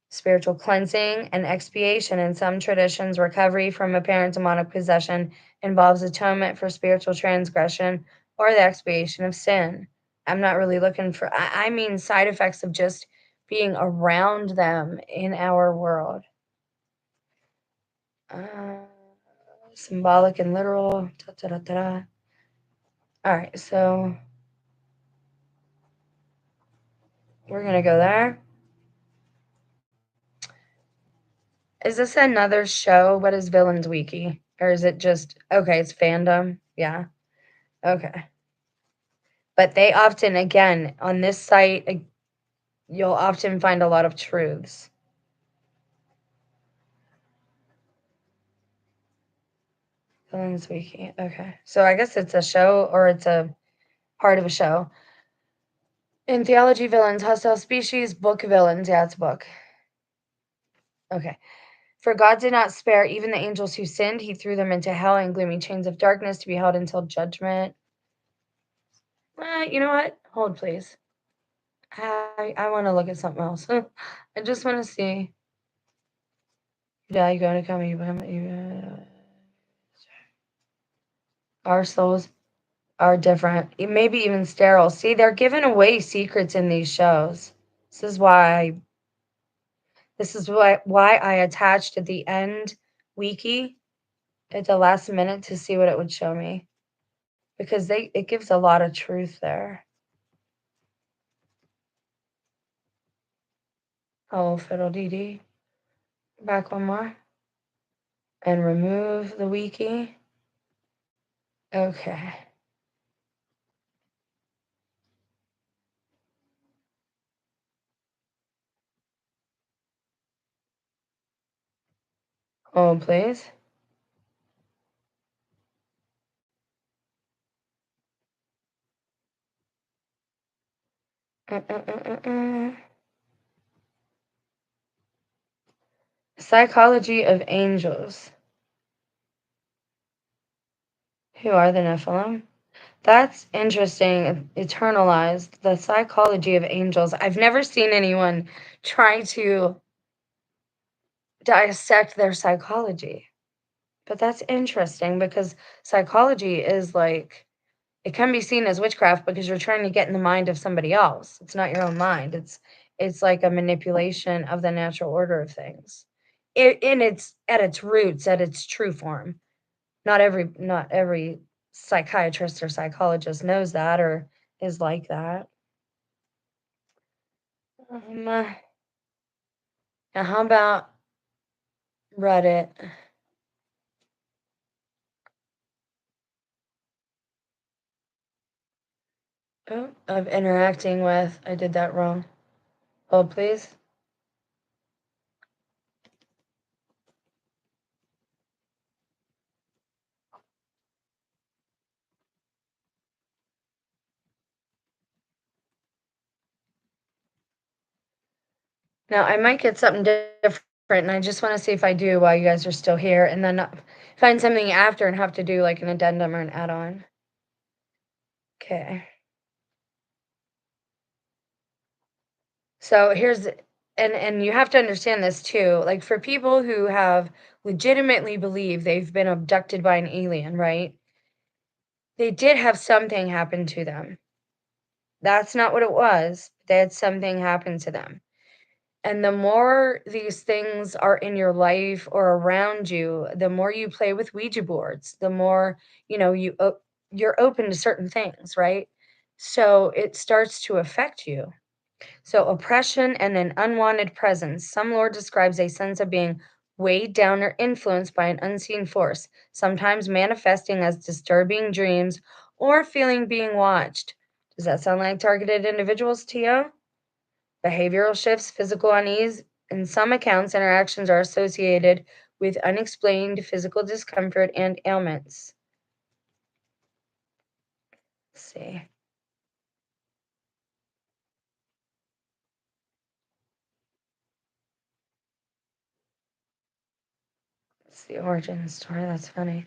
spiritual cleansing, and expiation. In some traditions, recovery from apparent demonic possession involves atonement for spiritual transgression or the expiation of sin. I'm not really looking for, I mean, side effects of just being around them in our world. Uh, Symbolic and literal. Da, da, da, da, da. All right, so we're going to go there. Is this another show? What is Villains Wiki? Or is it just, okay, it's fandom? Yeah. Okay. But they often, again, on this site, you'll often find a lot of truths. Villains Wiki. Okay. So I guess it's a show or it's a part of a show. In Theology, Villains, Hostile Species, Book Villains. Yeah, it's a book. Okay. For God did not spare even the angels who sinned. He threw them into hell and gloomy chains of darkness to be held until judgment. You know what? Hold, please. I want to look at something else. I just want to see. Yeah, you're going to come. Our souls are different, maybe even sterile. See, they're giving away secrets in these shows. This is why. This is why I attached at the end wiki at the last minute to see what it would show me, because it gives a lot of truth there. Oh, fiddle dee dee. Back one more. And remove the wiki. Okay. Hold, please. Psychology of angels. Who are the Nephilim? That's interesting. Eternalized. The psychology of angels. I've never seen anyone try to dissect their psychology. But that's interesting because psychology is like, it can be seen as witchcraft because you're trying to get in the mind of somebody else. It's not your own mind. It's like a manipulation of the natural order of things. In its at its roots, at its true form. Not every psychiatrist or psychologist knows that or is like that. Now how about Reddit? Oh, of interacting with. I did that wrong. Hold, please. Now, I might get something different, and I just want to see if I do while you guys are still here, and then find something after and have to do like an addendum or an add-on. Okay. So here's, and you have to understand this too. Like for people who have legitimately believe they've been abducted by an alien, right? They did have something happen to them. That's not what it was. They had something happen to them. And the more these things are in your life or around you, the more you play with Ouija boards, the more, you're open to certain things, right? So it starts to affect you. So oppression and an unwanted presence. Some lore describes a sense of being weighed down or influenced by an unseen force, sometimes manifesting as disturbing dreams or feeling being watched. Does that sound like targeted individuals to you? Behavioral shifts, physical unease. In some accounts, interactions are associated with unexplained physical discomfort and ailments. Let's see. It's the origin story. That's funny.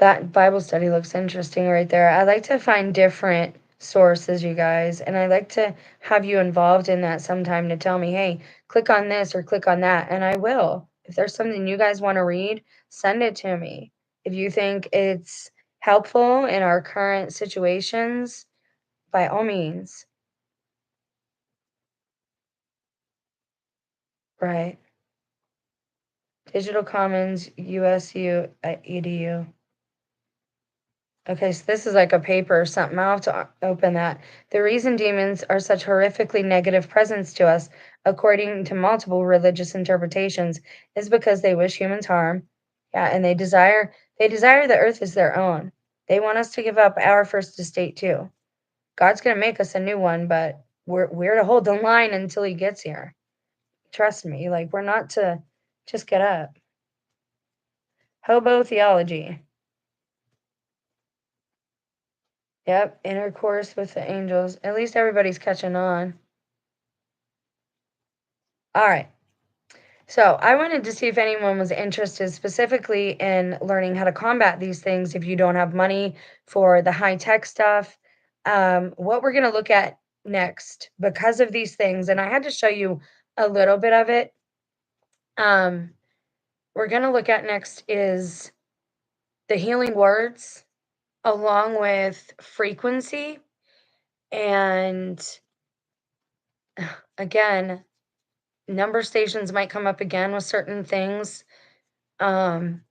That Bible study looks interesting right there. I like to find different sources, you guys, and I like to have you involved in that sometime to tell me, hey, click on this or click on that, and I will. If there's something you guys want to read, send it to me. If you think it's helpful in our current situations, by all means. Right. Digital Commons USU at edu. Okay, so this is like a paper or something. I'll have to open that. The reason demons are such horrifically negative presence to us, according to multiple religious interpretations, is because they wish humans harm. Yeah, and they desire the earth as their own. They want us to give up our first estate too. God's gonna make us a new one, but we're to hold the line until he gets here. Trust me, like we're not to just get up. Hobo theology. Yep, intercourse with the angels. At least everybody's catching on. All right. So I wanted to see if anyone was interested specifically in learning how to combat these things if you don't have money for the high tech stuff. What we're going to look at next because of these things, and I had to show you a little bit of it. Um, we're going to look at next is the healing words along with frequency. And again, number stations might come up again with certain things. Um,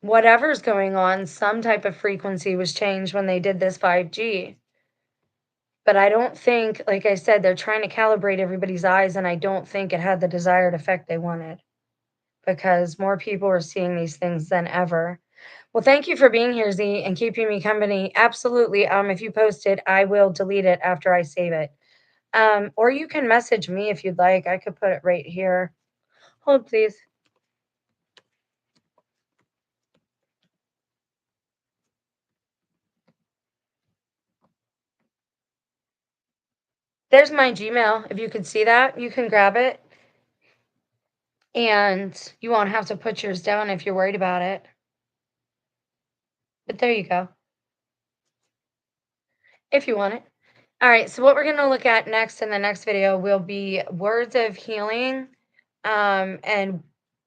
Whatever's going on, some type of frequency was changed when they did this 5G. But I don't think, like I said, they're trying to calibrate everybody's eyes, and I don't think it had the desired effect they wanted because more people are seeing these things than ever. Well, thank you for being here, Z, and keeping me company. Absolutely. If you post it, I will delete it after I save it. Or you can message me if you'd like. I could put it right here. Hold, please. There's my Gmail. If you could see that, you can grab it. And you won't have to put yours down if you're worried about it. But there you go, if you want it. All right, so what we're going to look at next in the next video will be words of healing. And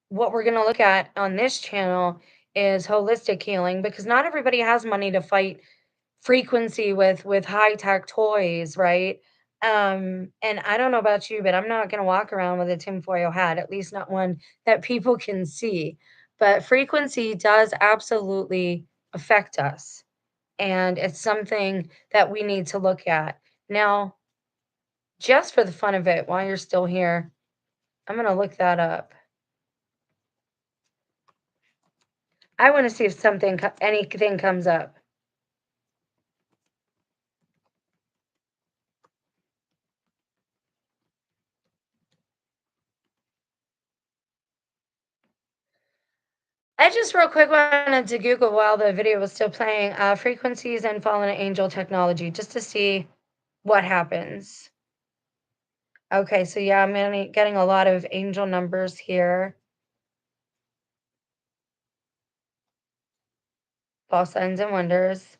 what we're going to look at on this channel is holistic healing because not everybody has money to fight frequency with high tech toys, right? And I don't know about you, but I'm not going to walk around with a tinfoil hat, at least not one that people can see. But frequency does absolutely affect us, and it's something that we need to look at. Now, just for the fun of it, while you're still here, I'm going to look that up. I want to see if anything comes up. I just real quick wanted to Google while the video was still playing, frequencies and fallen angel technology just to see what happens. Okay, so yeah, I'm getting a lot of angel numbers here. False signs and wonders.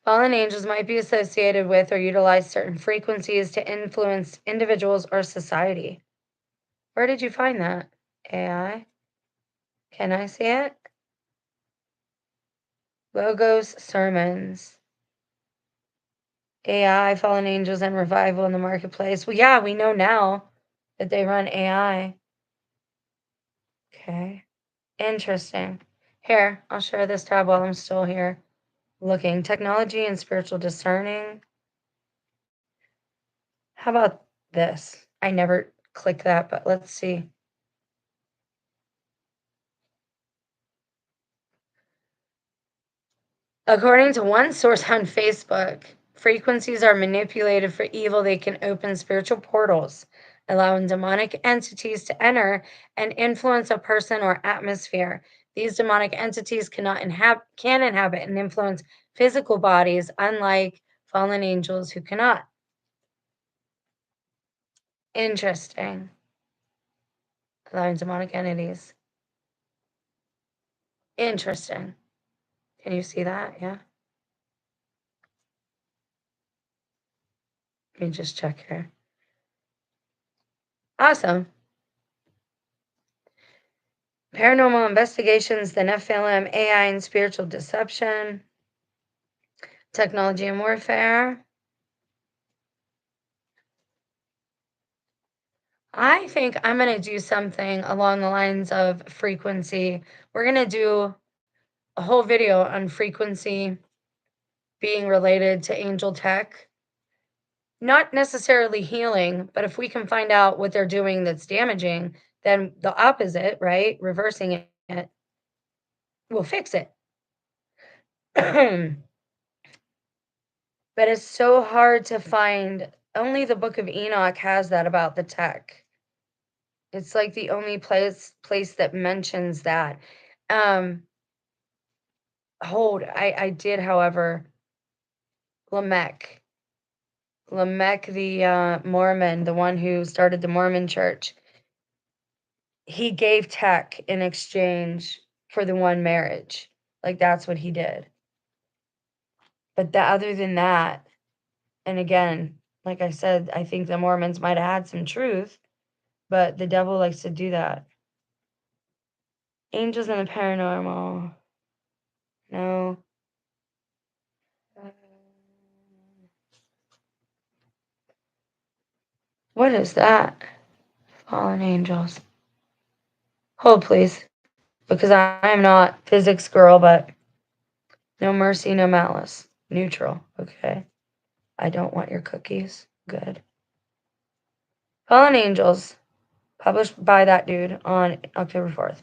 Fallen angels might be associated with or utilize certain frequencies to influence individuals or society. Where did you find that? AI? Can I see it? Logos sermons. AI, fallen angels, and revival in the marketplace. Well, yeah, we know now that they run AI. Okay. Interesting. Here, I'll share this tab while I'm still here looking. Technology and spiritual discerning. How about this? I never click that, but let's see. According to one source on Facebook, frequencies are manipulated for evil. They can open spiritual portals, allowing demonic entities to enter and influence a person or atmosphere. These demonic entities can inhabit and influence physical bodies, unlike fallen angels who cannot. Interesting. allowing demonic entities. Interesting. Can you see that? Yeah. Let me just check here. Awesome. Paranormal investigations, the Nephilim, AI and spiritual deception, technology and warfare. I think I'm going to do something along the lines of frequency. We're going to do a whole video on frequency being related to angel tech. Not necessarily healing, but if we can find out what they're doing that's damaging, then the opposite, right? Reversing it will fix it. But it's so hard to find. Only the Book of Enoch has that about the tech. It's like the only place that mentions that. I did, however, Lamech, the Mormon, the one who started the Mormon church. He gave tech in exchange for the one marriage. Like, that's what he did. But other than that, and again, like I said, I think the Mormons might have had some truth, but the devil likes to do that. Angels and the paranormal. No. What is that? Fallen angels. Hold, please. Because I am not physics girl, but no mercy, no malice. Neutral. Okay. I don't want your cookies. Good. Fallen Angels, published by that dude on October 4th.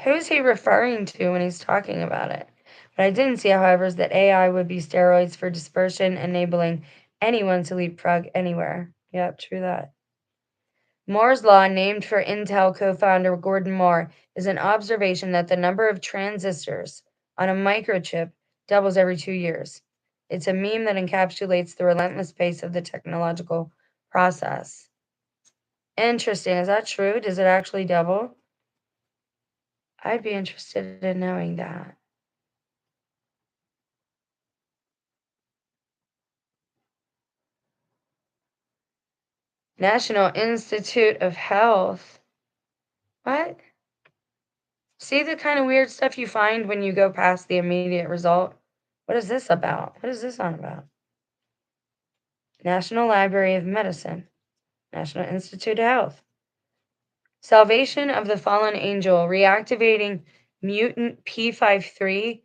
Who's he referring to when he's talking about it? What I didn't see, however, is that AI would be steroids for dispersion, enabling anyone to leapfrog anywhere. Yep, true that. Moore's Law, named for Intel co-founder Gordon Moore, is an observation that the number of transistors on a microchip doubles every 2 years. It's a meme that encapsulates the relentless pace of the technological process. Interesting. Is that true? Does it actually double? I'd be interested in knowing that. National Institute of Health. What? See the kind of weird stuff you find when you go past the immediate result? What is this about? What is this on about? National Library of Medicine. National Institute of Health. Salvation of the Fallen Angel, reactivating mutant P53.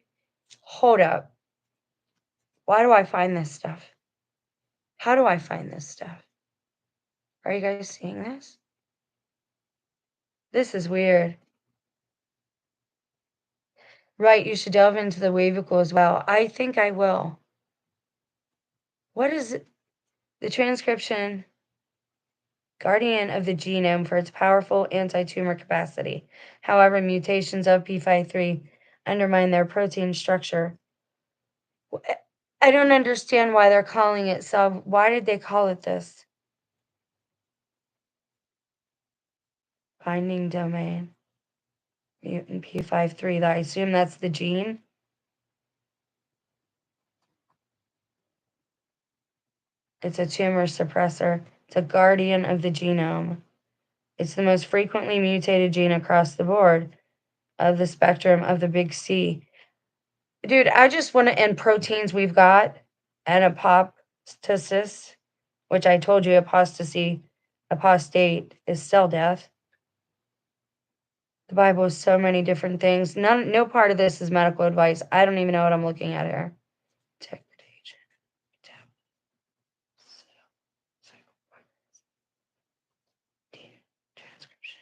Hold up. Why do I find this stuff? How do I find this stuff? Are you guys seeing this? This is weird. Right, you should delve into the Wavicle as well. I think I will. What is it? The transcription guardian of the genome for its powerful anti-tumor capacity. However, mutations of P53 undermine their protein structure. I don't understand why they're calling it so. Why did they call it this? Binding domain. Mutant P53. I assume that's the gene. It's a tumor suppressor. It's a guardian of the genome. It's the most frequently mutated gene across the board of the spectrum of the big C. Dude, I just want to end proteins we've got and apostasis, which I told you apostasy, apostate is cell death. The Bible is so many different things. No part of this is medical advice. I don't even know what I'm looking at here. Degradation. Transcription.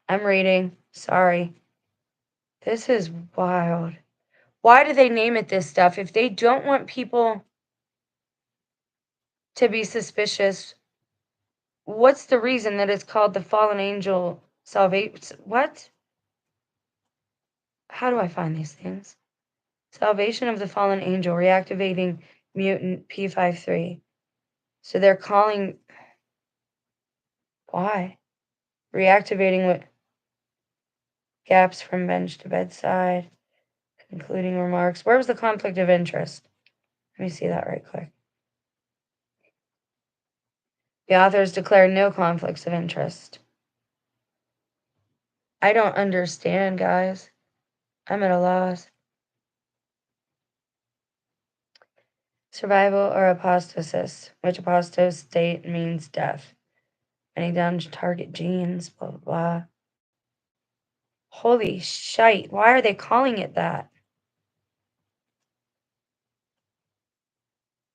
I'm reading. Sorry. This is wild. Why do they name it this stuff? If they don't want people to be suspicious, What's the reason that it's called the fallen angel salvation? What? How do I find these things? Salvation of the fallen angel, reactivating mutant P53. So they're calling. Why? Reactivating what gaps from bench to bedside, concluding remarks. Where was the conflict of interest? Let me see that right quick. The authors declared no conflicts of interest. I don't understand, guys. I'm at a loss. Survival or apostasis, which apostate means death. Any down to target genes, blah, blah, blah. Holy shite. Why are they calling it that?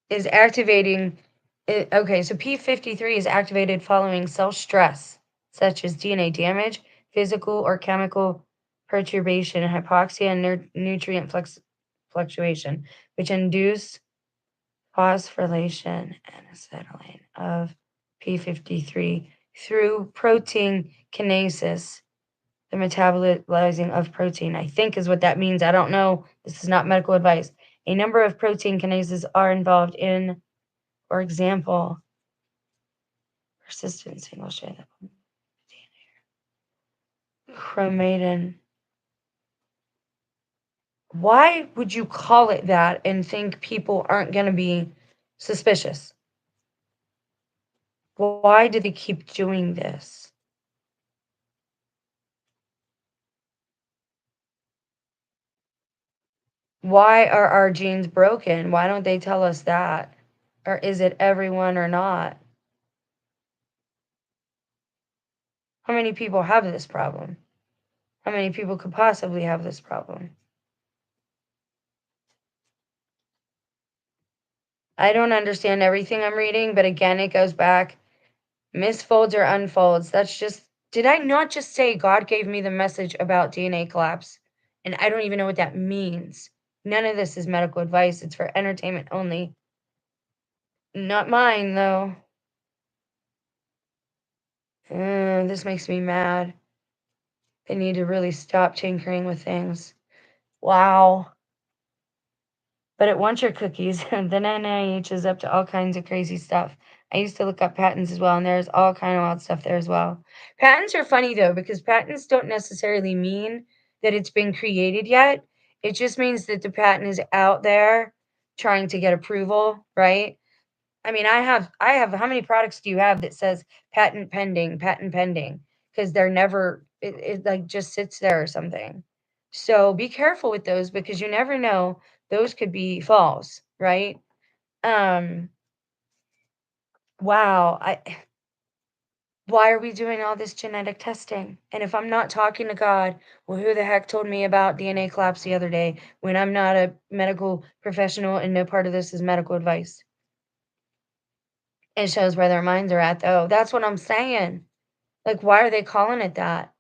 Is activating. Okay, so P53 is activated following cell stress, such as DNA damage, physical or chemical perturbation, hypoxia, and nutrient fluctuation, which induce phosphorylation and acetylation of P53 through protein kinases, the metabolizing of protein, I think is what that means. I don't know. This is not medical advice. A number of protein kinases are involved in, for example, persistent single strand chromatin. Why would you call it that and think people aren't going to be suspicious? Why do they keep doing this? Why are our genes broken? Why don't they tell us that? Or is it everyone or not? How many people have this problem? How many people could possibly have this problem? I don't understand everything I'm reading, but again, it goes back. Misfolds or unfolds. That's just, did I not just say God gave me the message about DNA collapse? And I don't even know what that means. None of this is medical advice. It's for entertainment only. Not mine, though. This makes me mad. They need to really stop tinkering with things. Wow. But it wants your cookies. Then NIH is up to all kinds of crazy stuff. I used to look up patents as well, and there's all kind of wild stuff there as well. Patents are funny though, because patents don't necessarily mean that it's been created yet. It just means that the patent is out there trying to get approval, right? I mean, I have how many products do you have that says patent pending, patent pending? Because they're never it like just sits there or something. So be careful with those because you never know. Those could be false, right? Um, wow. Why are we doing all this genetic testing? And if I'm not talking to God, well, who the heck told me about DNA collapse the other day when I'm not a medical professional and no part of this is medical advice? It shows where their minds are at, though. That's what I'm saying. Like, why are they calling it that?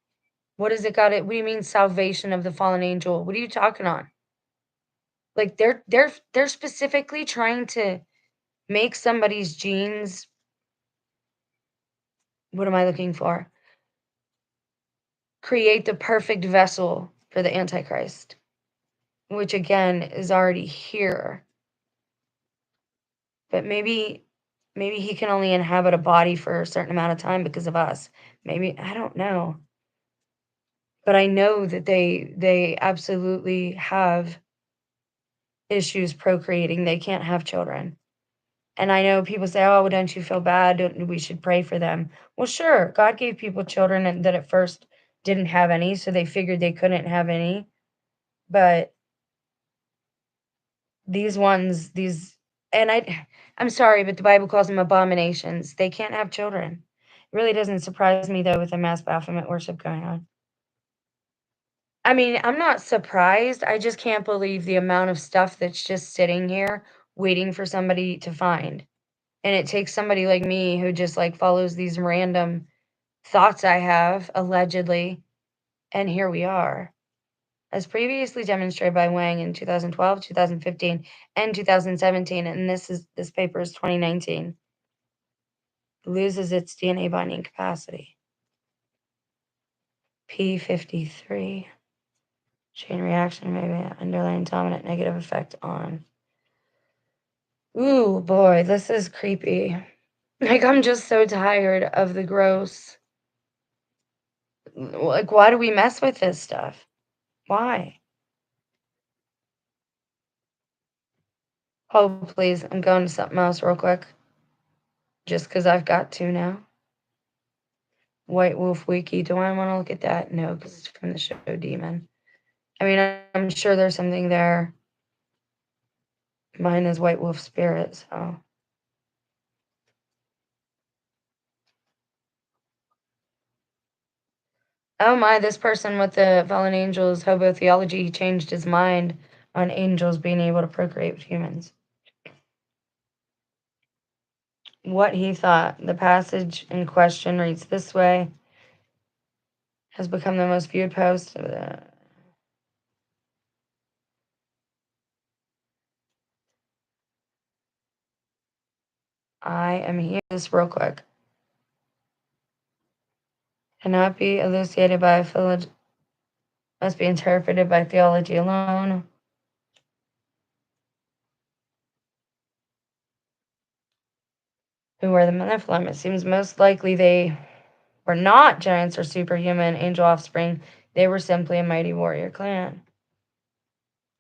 What has it got it? What do you mean salvation of the fallen angel? What are you talking on? Like they're specifically trying to make somebody's genes. What am I looking for? Create the perfect vessel for the Antichrist, which again is already here. But maybe he can only inhabit a body for a certain amount of time because of us. Maybe I don't know. But I know that they absolutely have issues procreating. They can't have children. And I know people say, "Oh, well, don't you feel bad? We should pray for them." Well, sure. God gave people children and that at first didn't have any, so they figured they couldn't have any. But these ones, these, and I'm sorry, but the Bible calls them abominations. They can't have children. It really doesn't surprise me though with the mass Baphomet worship going on. I mean, I'm not surprised. I just can't believe the amount of stuff that's just sitting here waiting for somebody to find. And it takes somebody like me who just like follows these random thoughts I have, allegedly, and here we are. As previously demonstrated by Wang in 2012, 2015, and 2017, and this paper is 2019. loses its DNA binding capacity. P53. Chain reaction may be underlying dominant negative effect on. Ooh, boy, this is creepy. Like, I'm just so tired of the gross. Like, why do we mess with this stuff? Why? Oh, please, I'm going to something else real quick. Just because I've got to now. White Wolf Wiki. Do I want to look at that? No, because it's from the show Demon. I mean, I'm sure there's something there. Mine is White Wolf Spirit, so. Oh my, this person with the fallen angels hobo theology changed his mind on angels being able to procreate with humans. What he thought. The passage in question reads this way. Has become the most viewed post of the. I am here. This real quick. Cannot be elucidated by must be interpreted by theology alone. Who were the Nephilim? It seems most likely they were not giants or superhuman angel offspring. They were simply a mighty warrior clan.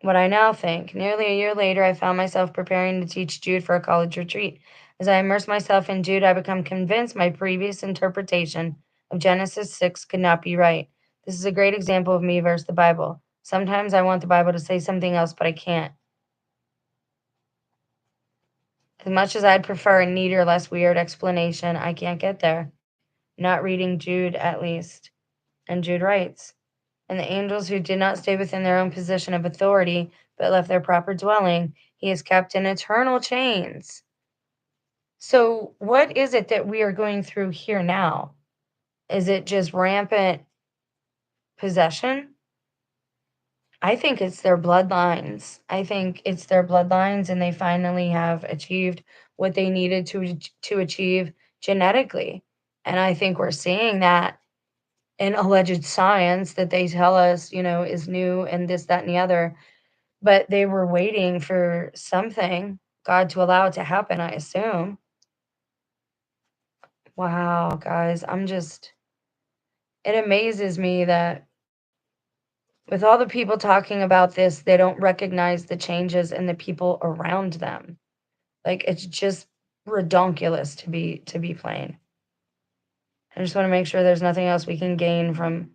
What I now think. Nearly a year later, I found myself preparing to teach Jude for a college retreat. As I immersed myself in Jude, I become convinced my previous interpretation of Genesis 6 could not be right. This is a great example of me versus the Bible. Sometimes I want the Bible to say something else, but I can't. As much as I'd prefer a neater, less weird explanation, I can't get there. Not reading Jude, at least. And Jude writes, and the angels who did not stay within their own position of authority, but left their proper dwelling, he is kept in eternal chains. So, what is it that we are going through here now? Is it just rampant possession? I think it's their bloodlines. I think it's their bloodlines, and they finally have achieved what they needed to achieve genetically. And I think we're seeing that in alleged science that they tell us, is new and this, that, and the other. But they were waiting for something, God to allow it to happen, I assume. Wow, guys, it amazes me that with all the people talking about this, they don't recognize the changes in the people around them. Like, it's just redonkulous to be plain. I just want to make sure there's nothing else we can gain from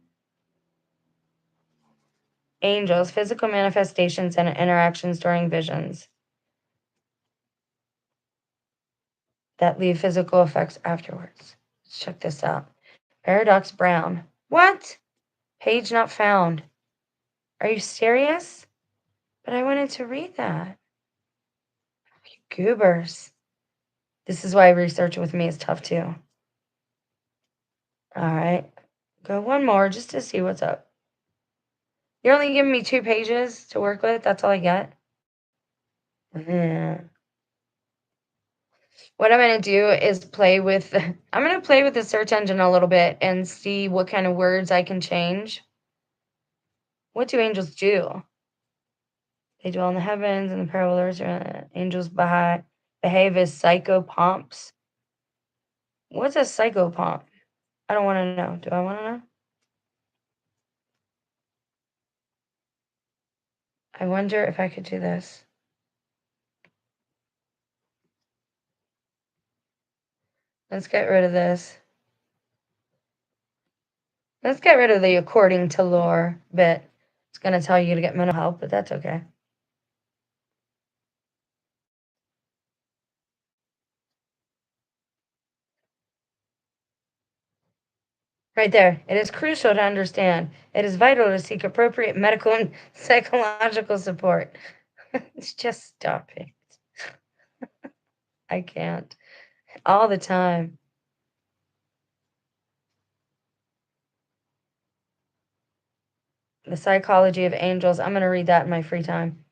angels, physical manifestations, and interactions during visions that leave physical effects afterwards. Let's check this out. Paradox Brown. What? Page not found. Are you serious? But I wanted to read that. You goobers. This is why research with me is tough too. All right. Go one more just to see what's up. You're only giving me 2 pages to work with. That's all I get. Yeah. What I'm going to do is I'm going to play with the search engine a little bit and see what kind of words I can change. What do angels do? They dwell in the heavens and the parallels. Angels behave as psychopomps. What's a psychopomp? I don't want to know. Do I want to know? I wonder if I could do this. Let's get rid of this. Let's get rid of the according to lore bit. It's going to tell you to get mental help, but that's okay. Right there. It is crucial to understand. It is vital to seek appropriate medical and psychological support. It's just stop it. I can't. All the time. The Psychology of Angels. I'm going to read that in my free time.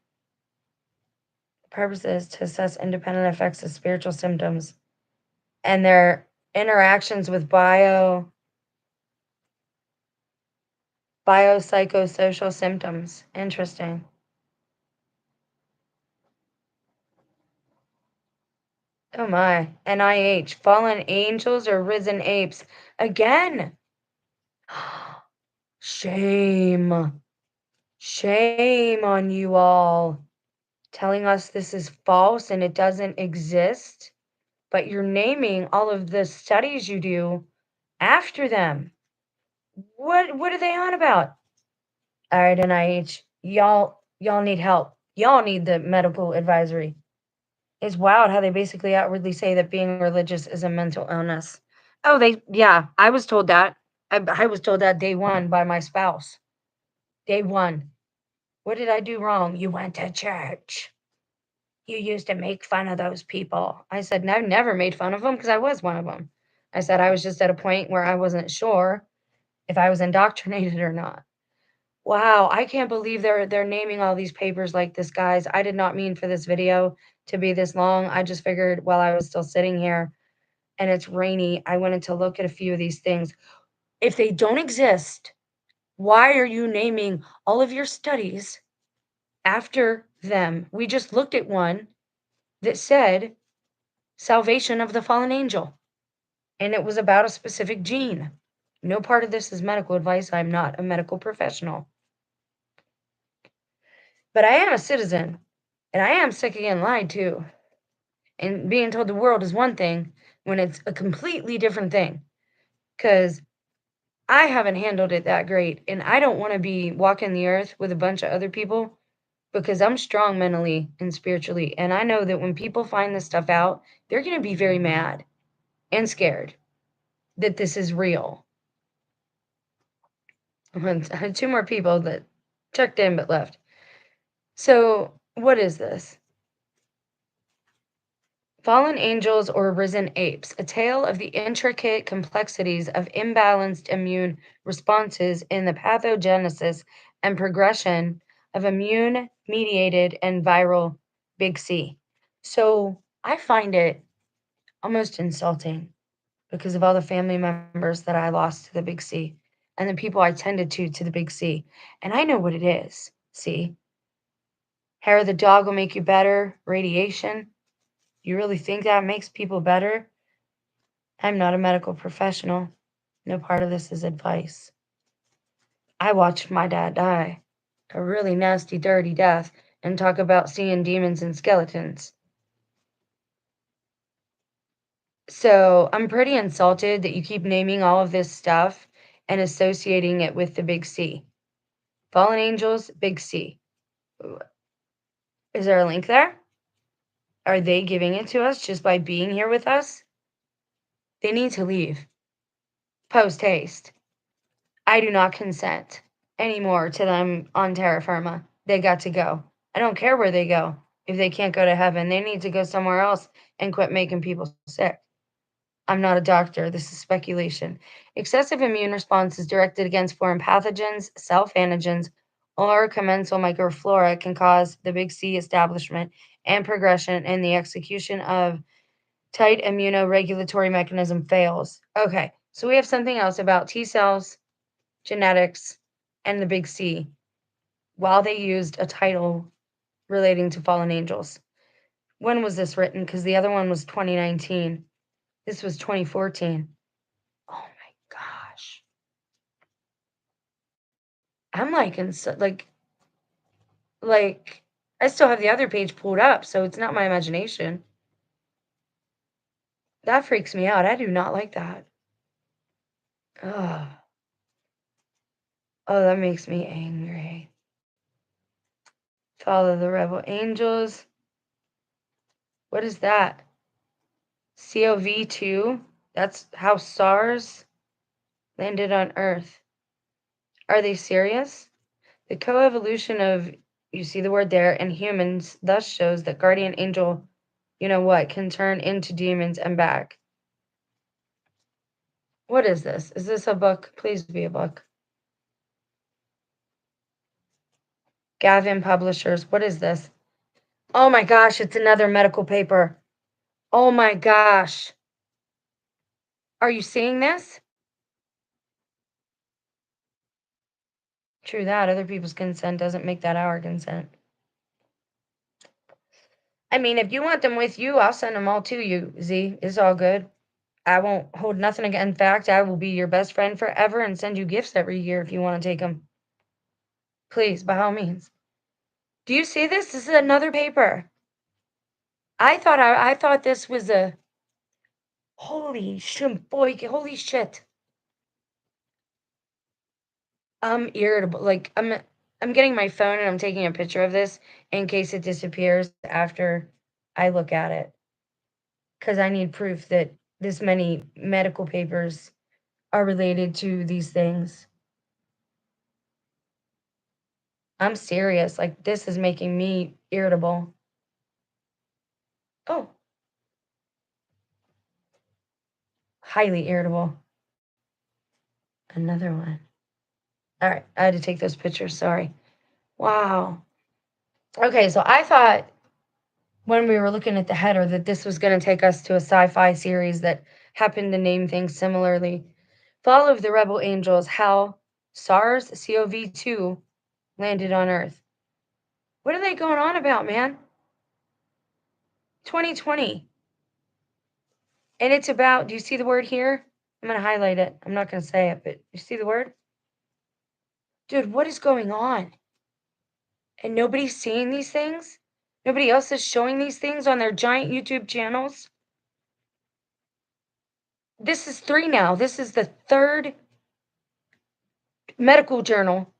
The purpose is to assess independent effects of spiritual symptoms and their interactions with biopsychosocial symptoms. Interesting. Oh my. NIH. Fallen angels or risen apes? Again. Shame. Shame on you all. Telling us this is false and it doesn't exist, but you're naming all of the studies you do after them. What are they on about? All right, NIH, y'all need help. Y'all need the medical advisory. It's wild how they basically outwardly say that being religious is a mental illness. Oh, yeah, I was told that. I was told that day one by my spouse. Day one. What did I do wrong? You went to church. You used to make fun of those people. I said, no, never made fun of them because I was one of them. I said I was just at a point where I wasn't sure if I was indoctrinated or not. Wow, I can't believe they're naming all these papers like this, guys. I did not mean for this video to be this long. I just figured while I was still sitting here and it's rainy, I wanted to look at a few of these things. If they don't exist, why are you naming all of your studies after them? We just looked at one that said salvation of the fallen angel, and it was about a specific gene. No part of this is medical advice. I'm not a medical professional. But I am a citizen, and I am sick of getting lied to. And being told the world is one thing when it's a completely different thing. Because I haven't handled it that great, and I don't want to be walking the earth with a bunch of other people because I'm strong mentally and spiritually. And I know that when people find this stuff out, they're going to be very mad and scared that this is real. I had two more people that checked in but left. So, what is this? Fallen Angels or Risen Apes, a tale of the intricate complexities of imbalanced immune responses in the pathogenesis and progression of immune-mediated and viral Big C. So, I find it almost insulting because of all the family members that I lost to the Big C and the people I tended to the Big C. And I know what it is. See, hair of the dog will make you better, radiation. You really think that makes people better? I'm not a medical professional. No part of this is advice. I watched my dad die a really nasty, dirty death and talk about seeing demons and skeletons. So I'm pretty insulted that you keep naming all of this stuff and associating it with the Big C. Fallen angels, Big C. Is there a link there? Are they giving it to us just by being here with us? They need to leave. Post haste. I do not consent anymore to them on terra firma. They got to go. I don't care where they go. If they can't go to heaven, they need to go somewhere else and quit making people sick. I'm not a doctor. This is speculation. Excessive immune response is directed against foreign pathogens, self-antigens, or commensal microflora can cause the Big C establishment and progression, and the execution of tight immunoregulatory mechanism fails. Okay, so we have something else about T cells, genetics, and the Big C while they used a title relating to fallen angels. When was this written? Because the other one was 2019. This was 2014. Oh my gosh. I'm like, like, I still have the other page pulled up, so it's not my imagination. That freaks me out. I do not like that. Ugh. Oh, that makes me angry. Follow the rebel angels. What is that? COV2? That's how SARS landed on Earth. Are they serious? The coevolution of, you see the word there, and humans thus shows that guardian angel, you know what, can turn into demons and back. What is this? Is this a book? Please be a book. Gavin Publishers. What is this? Oh my gosh, it's another medical paper. Oh my gosh. Are you seeing this? True that. Other people's consent doesn't make that our consent. I mean, if you want them with you, I'll send them all to you, Z. It's all good. I won't hold nothing against. In fact, I will be your best friend forever and send you gifts every year if you want to take them. Please, by all means. Do you see this? This is another paper. I thought this was a holy shit, boy, holy shit. I'm irritable. Like I'm getting my phone and I'm taking a picture of this in case it disappears after I look at it. Because I need proof that this many medical papers are related to these things. I'm serious. Like, this is making me irritable. Oh, highly irritable. Another one. All right, I had to take those pictures. Sorry. Wow. Okay, so I thought when we were looking at the header that this was going to take us to a sci-fi series that happened to name things similarly. Fall of the Rebel Angels, how SARS-CoV-2 landed on Earth. What are they going on about, man? 2020. And it's about, do you see the word here? I'm going to highlight it. I'm not going to say it, but you see the word? Dude, what is going on? And nobody's seeing these things? Nobody else is showing these things on their giant YouTube channels? This is 3 now. This is the 3rd medical journal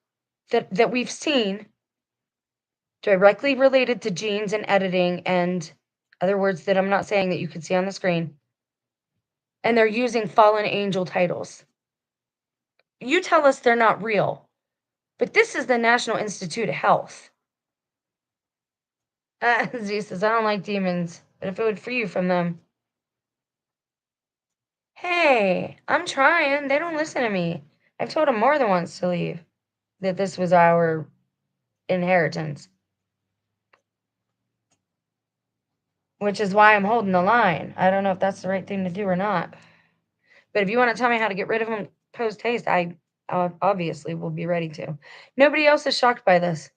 that we've seen directly related to genes and editing and other words that I'm not saying that you can see on the screen. And they're using fallen angel titles. You tell us they're not real, but this is the National Institute of Health. Z says, I don't like demons, but if it would free you from them. Hey, I'm trying. They don't listen to me. I've told them more than once to leave, that this was our inheritance. Which is why I'm holding the line. I don't know if that's the right thing to do or not. But if you want to tell me how to get rid of them post haste, I obviously will be ready to. Nobody else is shocked by this.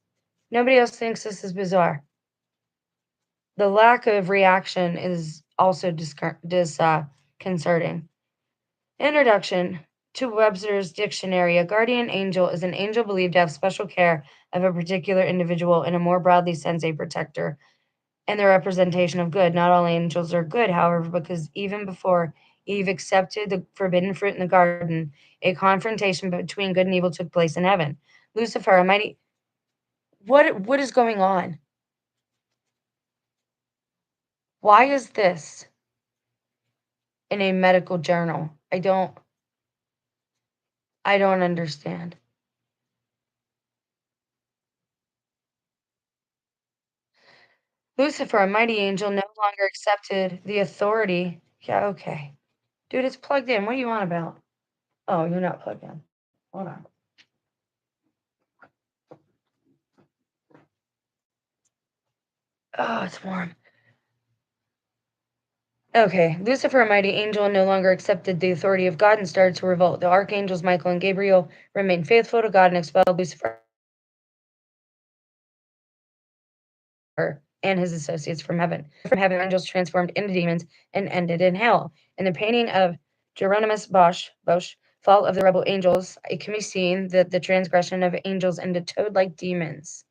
Nobody else thinks this is bizarre. The lack of reaction is also disconcerting. Introduction to Webster's Dictionary. A guardian angel is an angel believed to have special care of a particular individual, in a more broadly sense, a protector, and the representation of good. Not all angels are good, however, because even before Eve accepted the forbidden fruit in the garden, a confrontation between good and evil took place in heaven. Lucifer, a mighty... What is going on? Why is this in a medical journal? I don't understand. Lucifer, a mighty angel, no longer accepted the authority. Yeah, okay. Dude, it's plugged in. What do you want about? Oh, you're not plugged in. Hold on. Oh, it's warm. Okay, Lucifer, a mighty angel, no longer accepted the authority of God and started to revolt. The archangels Michael and Gabriel remained faithful to God and expelled Lucifer and his associates from heaven. From heaven, angels transformed into demons and ended in hell. In the painting of Jeronimus Bosch, Fall of the Rebel Angels, it can be seen that the transgression of angels into toad-like demons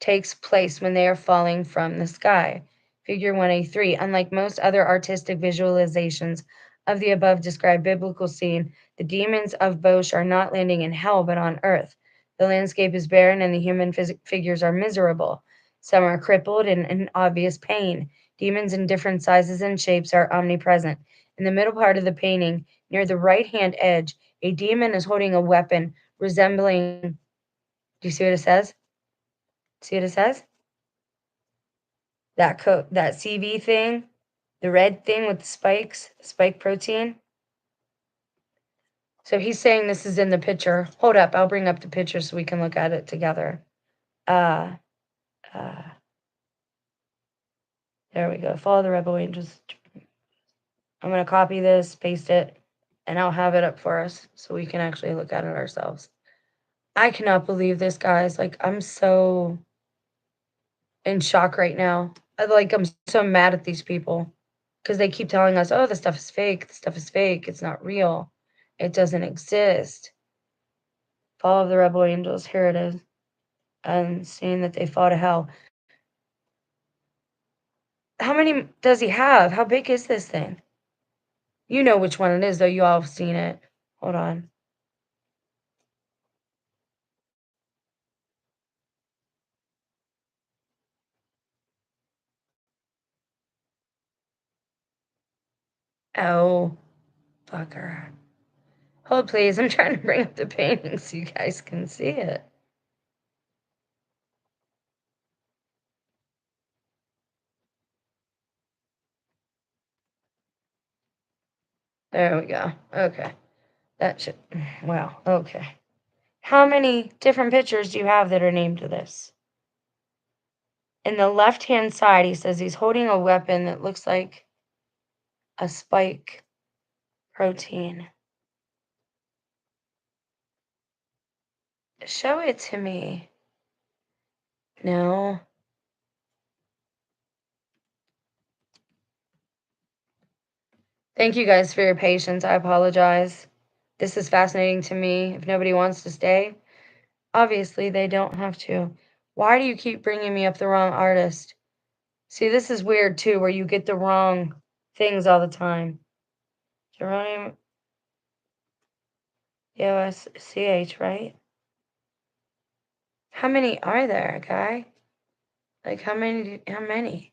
takes place when they are falling from the sky. Figure 1A3. Unlike most other artistic visualizations of the above described biblical scene, the demons of Bosch are not landing in hell but on earth. The landscape is barren and the human figures are miserable. Some are crippled and in obvious pain. Demons in different sizes and shapes are omnipresent. In the middle part of the painting, near the right hand edge, a demon is holding a weapon resembling. Do you see what it says? See what it says? That CV thing, the red thing with the spikes, spike protein. So he's saying this is in the picture. Hold up, I'll bring up the picture so we can look at it together. Uh, there we go. Follow the rebel angels. I'm going to copy this, paste it, and I'll have it up for us so we can actually look at it ourselves. I cannot believe this, guys. Like, I'm so in shock right now. I'm so mad at these people because they keep telling us, oh, the stuff is fake. The stuff is fake. It's not real. It doesn't exist. Fall of the Rebel Angels. Here it is. And seeing that they fought a hell. How many does he have? How big is this thing? You know which one it is, though. You all have seen it. Hold on. Oh, fucker. Hold, please. I'm trying to bring up the painting so you guys can see it. There we go. Okay. That should. Wow. Okay. How many different pictures do you have that are named to this? In the left-hand side, he says he's holding a weapon that looks like a spike protein. Show it to me. No. Thank you guys for your patience. I apologize. This is fascinating to me. If nobody wants to stay, obviously they don't have to. Why do you keep bringing me up the wrong artist? See, this is weird too, where you get the wrong things all the time. Geronimo Osch, right? How many are there, guy? Like, how many? How many?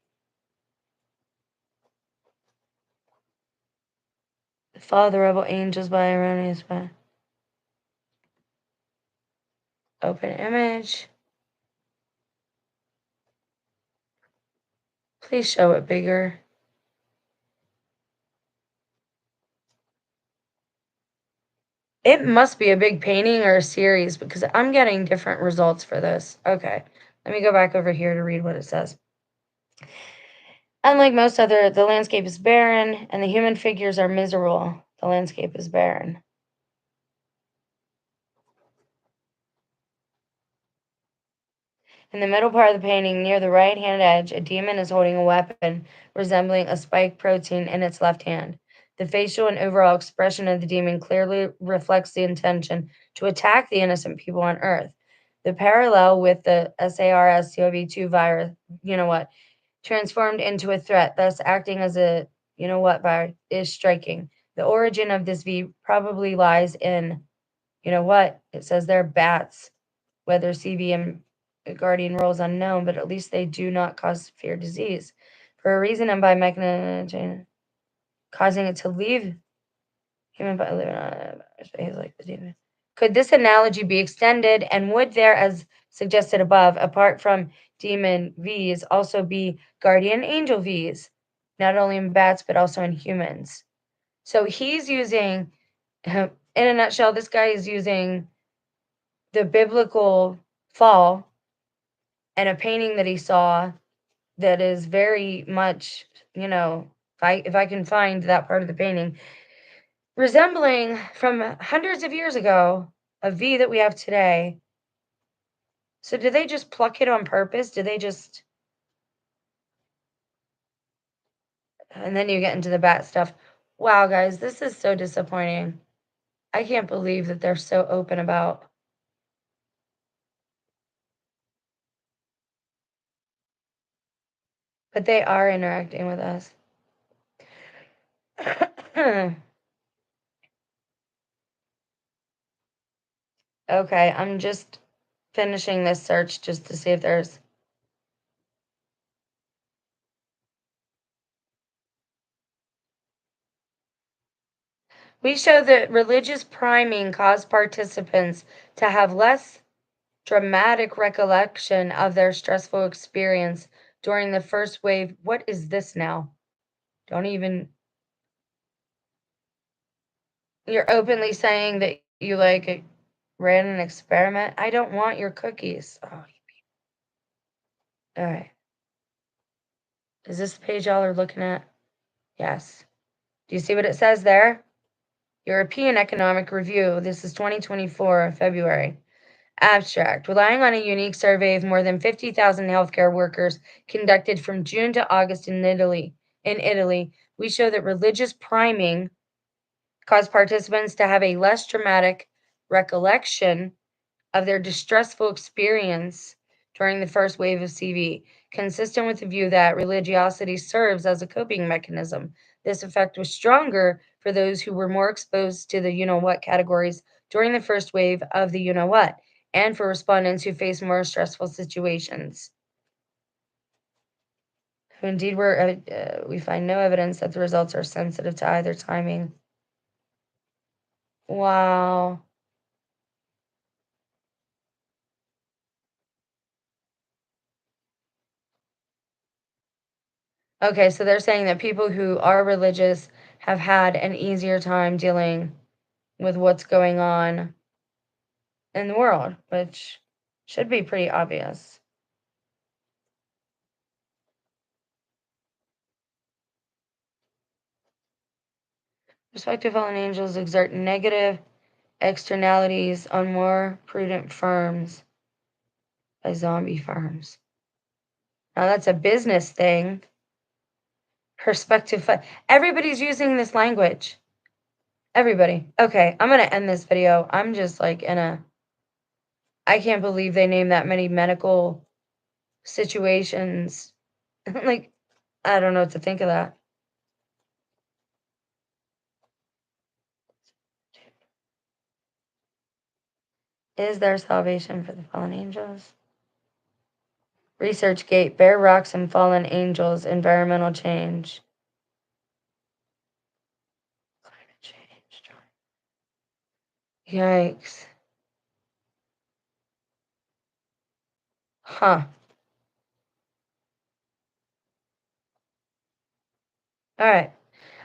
The Fall of the Rebel Angels by Erroneous by Open Image. Please show it bigger. It must be a big painting or a series because I'm getting different results for this. Okay, let me go back over here to read what it says. Unlike most other, the landscape is barren and the human figures are miserable. The landscape is barren. In the middle part of the painting, near the right-hand edge, a demon is holding a weapon resembling a spike protein in its left hand. The facial and overall expression of the demon clearly reflects the intention to attack the innocent people on Earth. The parallel with the SARS-CoV-2 virus, transformed into a threat, thus acting as a virus, is striking. The origin of this V probably lies in, it says they're bats, whether CVM guardian role is unknown, but at least they do not cause severe disease. For a reason and by mechanism causing it to leave human body living on a space like the demon. Could this analogy be extended, and would there, as suggested above, apart from demon Vs, also be guardian angel Vs, not only in bats but also in humans? So he's using, in a nutshell, this guy is using the biblical fall and a painting that he saw that is very much, if I can find that part of the painting, resembling from hundreds of years ago a V that we have today. So did they just pluck it on purpose? Did they just? And then you get into the bat stuff. Wow, guys, this is so disappointing. I can't believe that they're so open about. But they are interacting with us. Okay, I'm just finishing this search just to see if there's. We show that religious priming caused participants to have less dramatic recollection of their stressful experience during the first wave. What is this now? Don't even. You're openly saying that you ran an experiment. I don't want your cookies. Oh, all right. Is this the page y'all are looking at? Yes. Do you see what it says there? European Economic Review. This is 2024, February. Abstract. Relying on a unique survey of more than 50,000 healthcare workers conducted from June to August in Italy, we show that religious priming caused participants to have a less traumatic recollection of their distressful experience during the first wave of CV, consistent with the view that religiosity serves as a coping mechanism. This effect was stronger for those who were more exposed to the you know what categories during the first wave of the you know what, and for respondents who face more stressful situations. Indeed, we find no evidence that the results are sensitive to either timing. Wow. Okay, so they're saying that people who are religious have had an easier time dealing with what's going on in the world, which should be pretty obvious. Prospective fallen angels exert negative externalities on more prudent firms by zombie firms. Now that's a business thing. Everybody's using this language. Everybody. Okay, I'm gonna end this video. I'm just like I can't believe they named that many medical situations. Like, I don't know what to think of that. Is there salvation for the fallen angels? ResearchGate, Bare Rocks and Fallen Angels, Environmental Change. Climate change. Yikes. Huh. All right.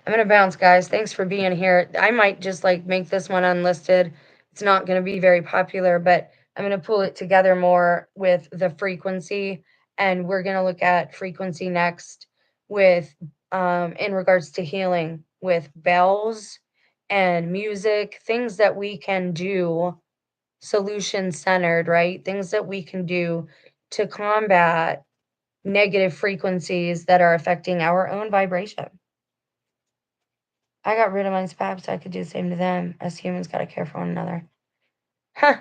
I'm gonna bounce, guys. Thanks for being here. I might just like make this one unlisted. It's not gonna be very popular, but I'm gonna pull it together more with the frequency, and we're gonna look at frequency next with in regards to healing with bells and music, things that we can do solution centered, right? Things that we can do to combat negative frequencies that are affecting our own vibration. I got rid of my spam so I could do the same to them. As humans, gotta care for one another. Huh.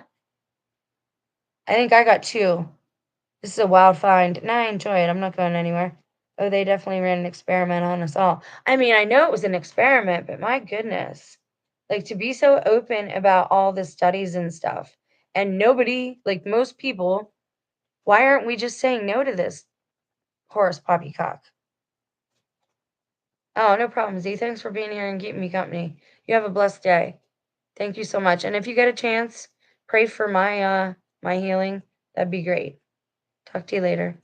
I think I got two. This is a wild find, and I enjoy it. I'm not going anywhere. Oh, they definitely ran an experiment on us all. I mean, I know it was an experiment, but my goodness. Like, to be so open about all the studies and stuff, and nobody, like most people, why aren't we just saying no to this Horace Poppycock? Oh, no problem, Z. Thanks for being here and keeping me company. You have a blessed day. Thank you so much. And if you get a chance, pray for my my healing. That'd be great. Talk to you later.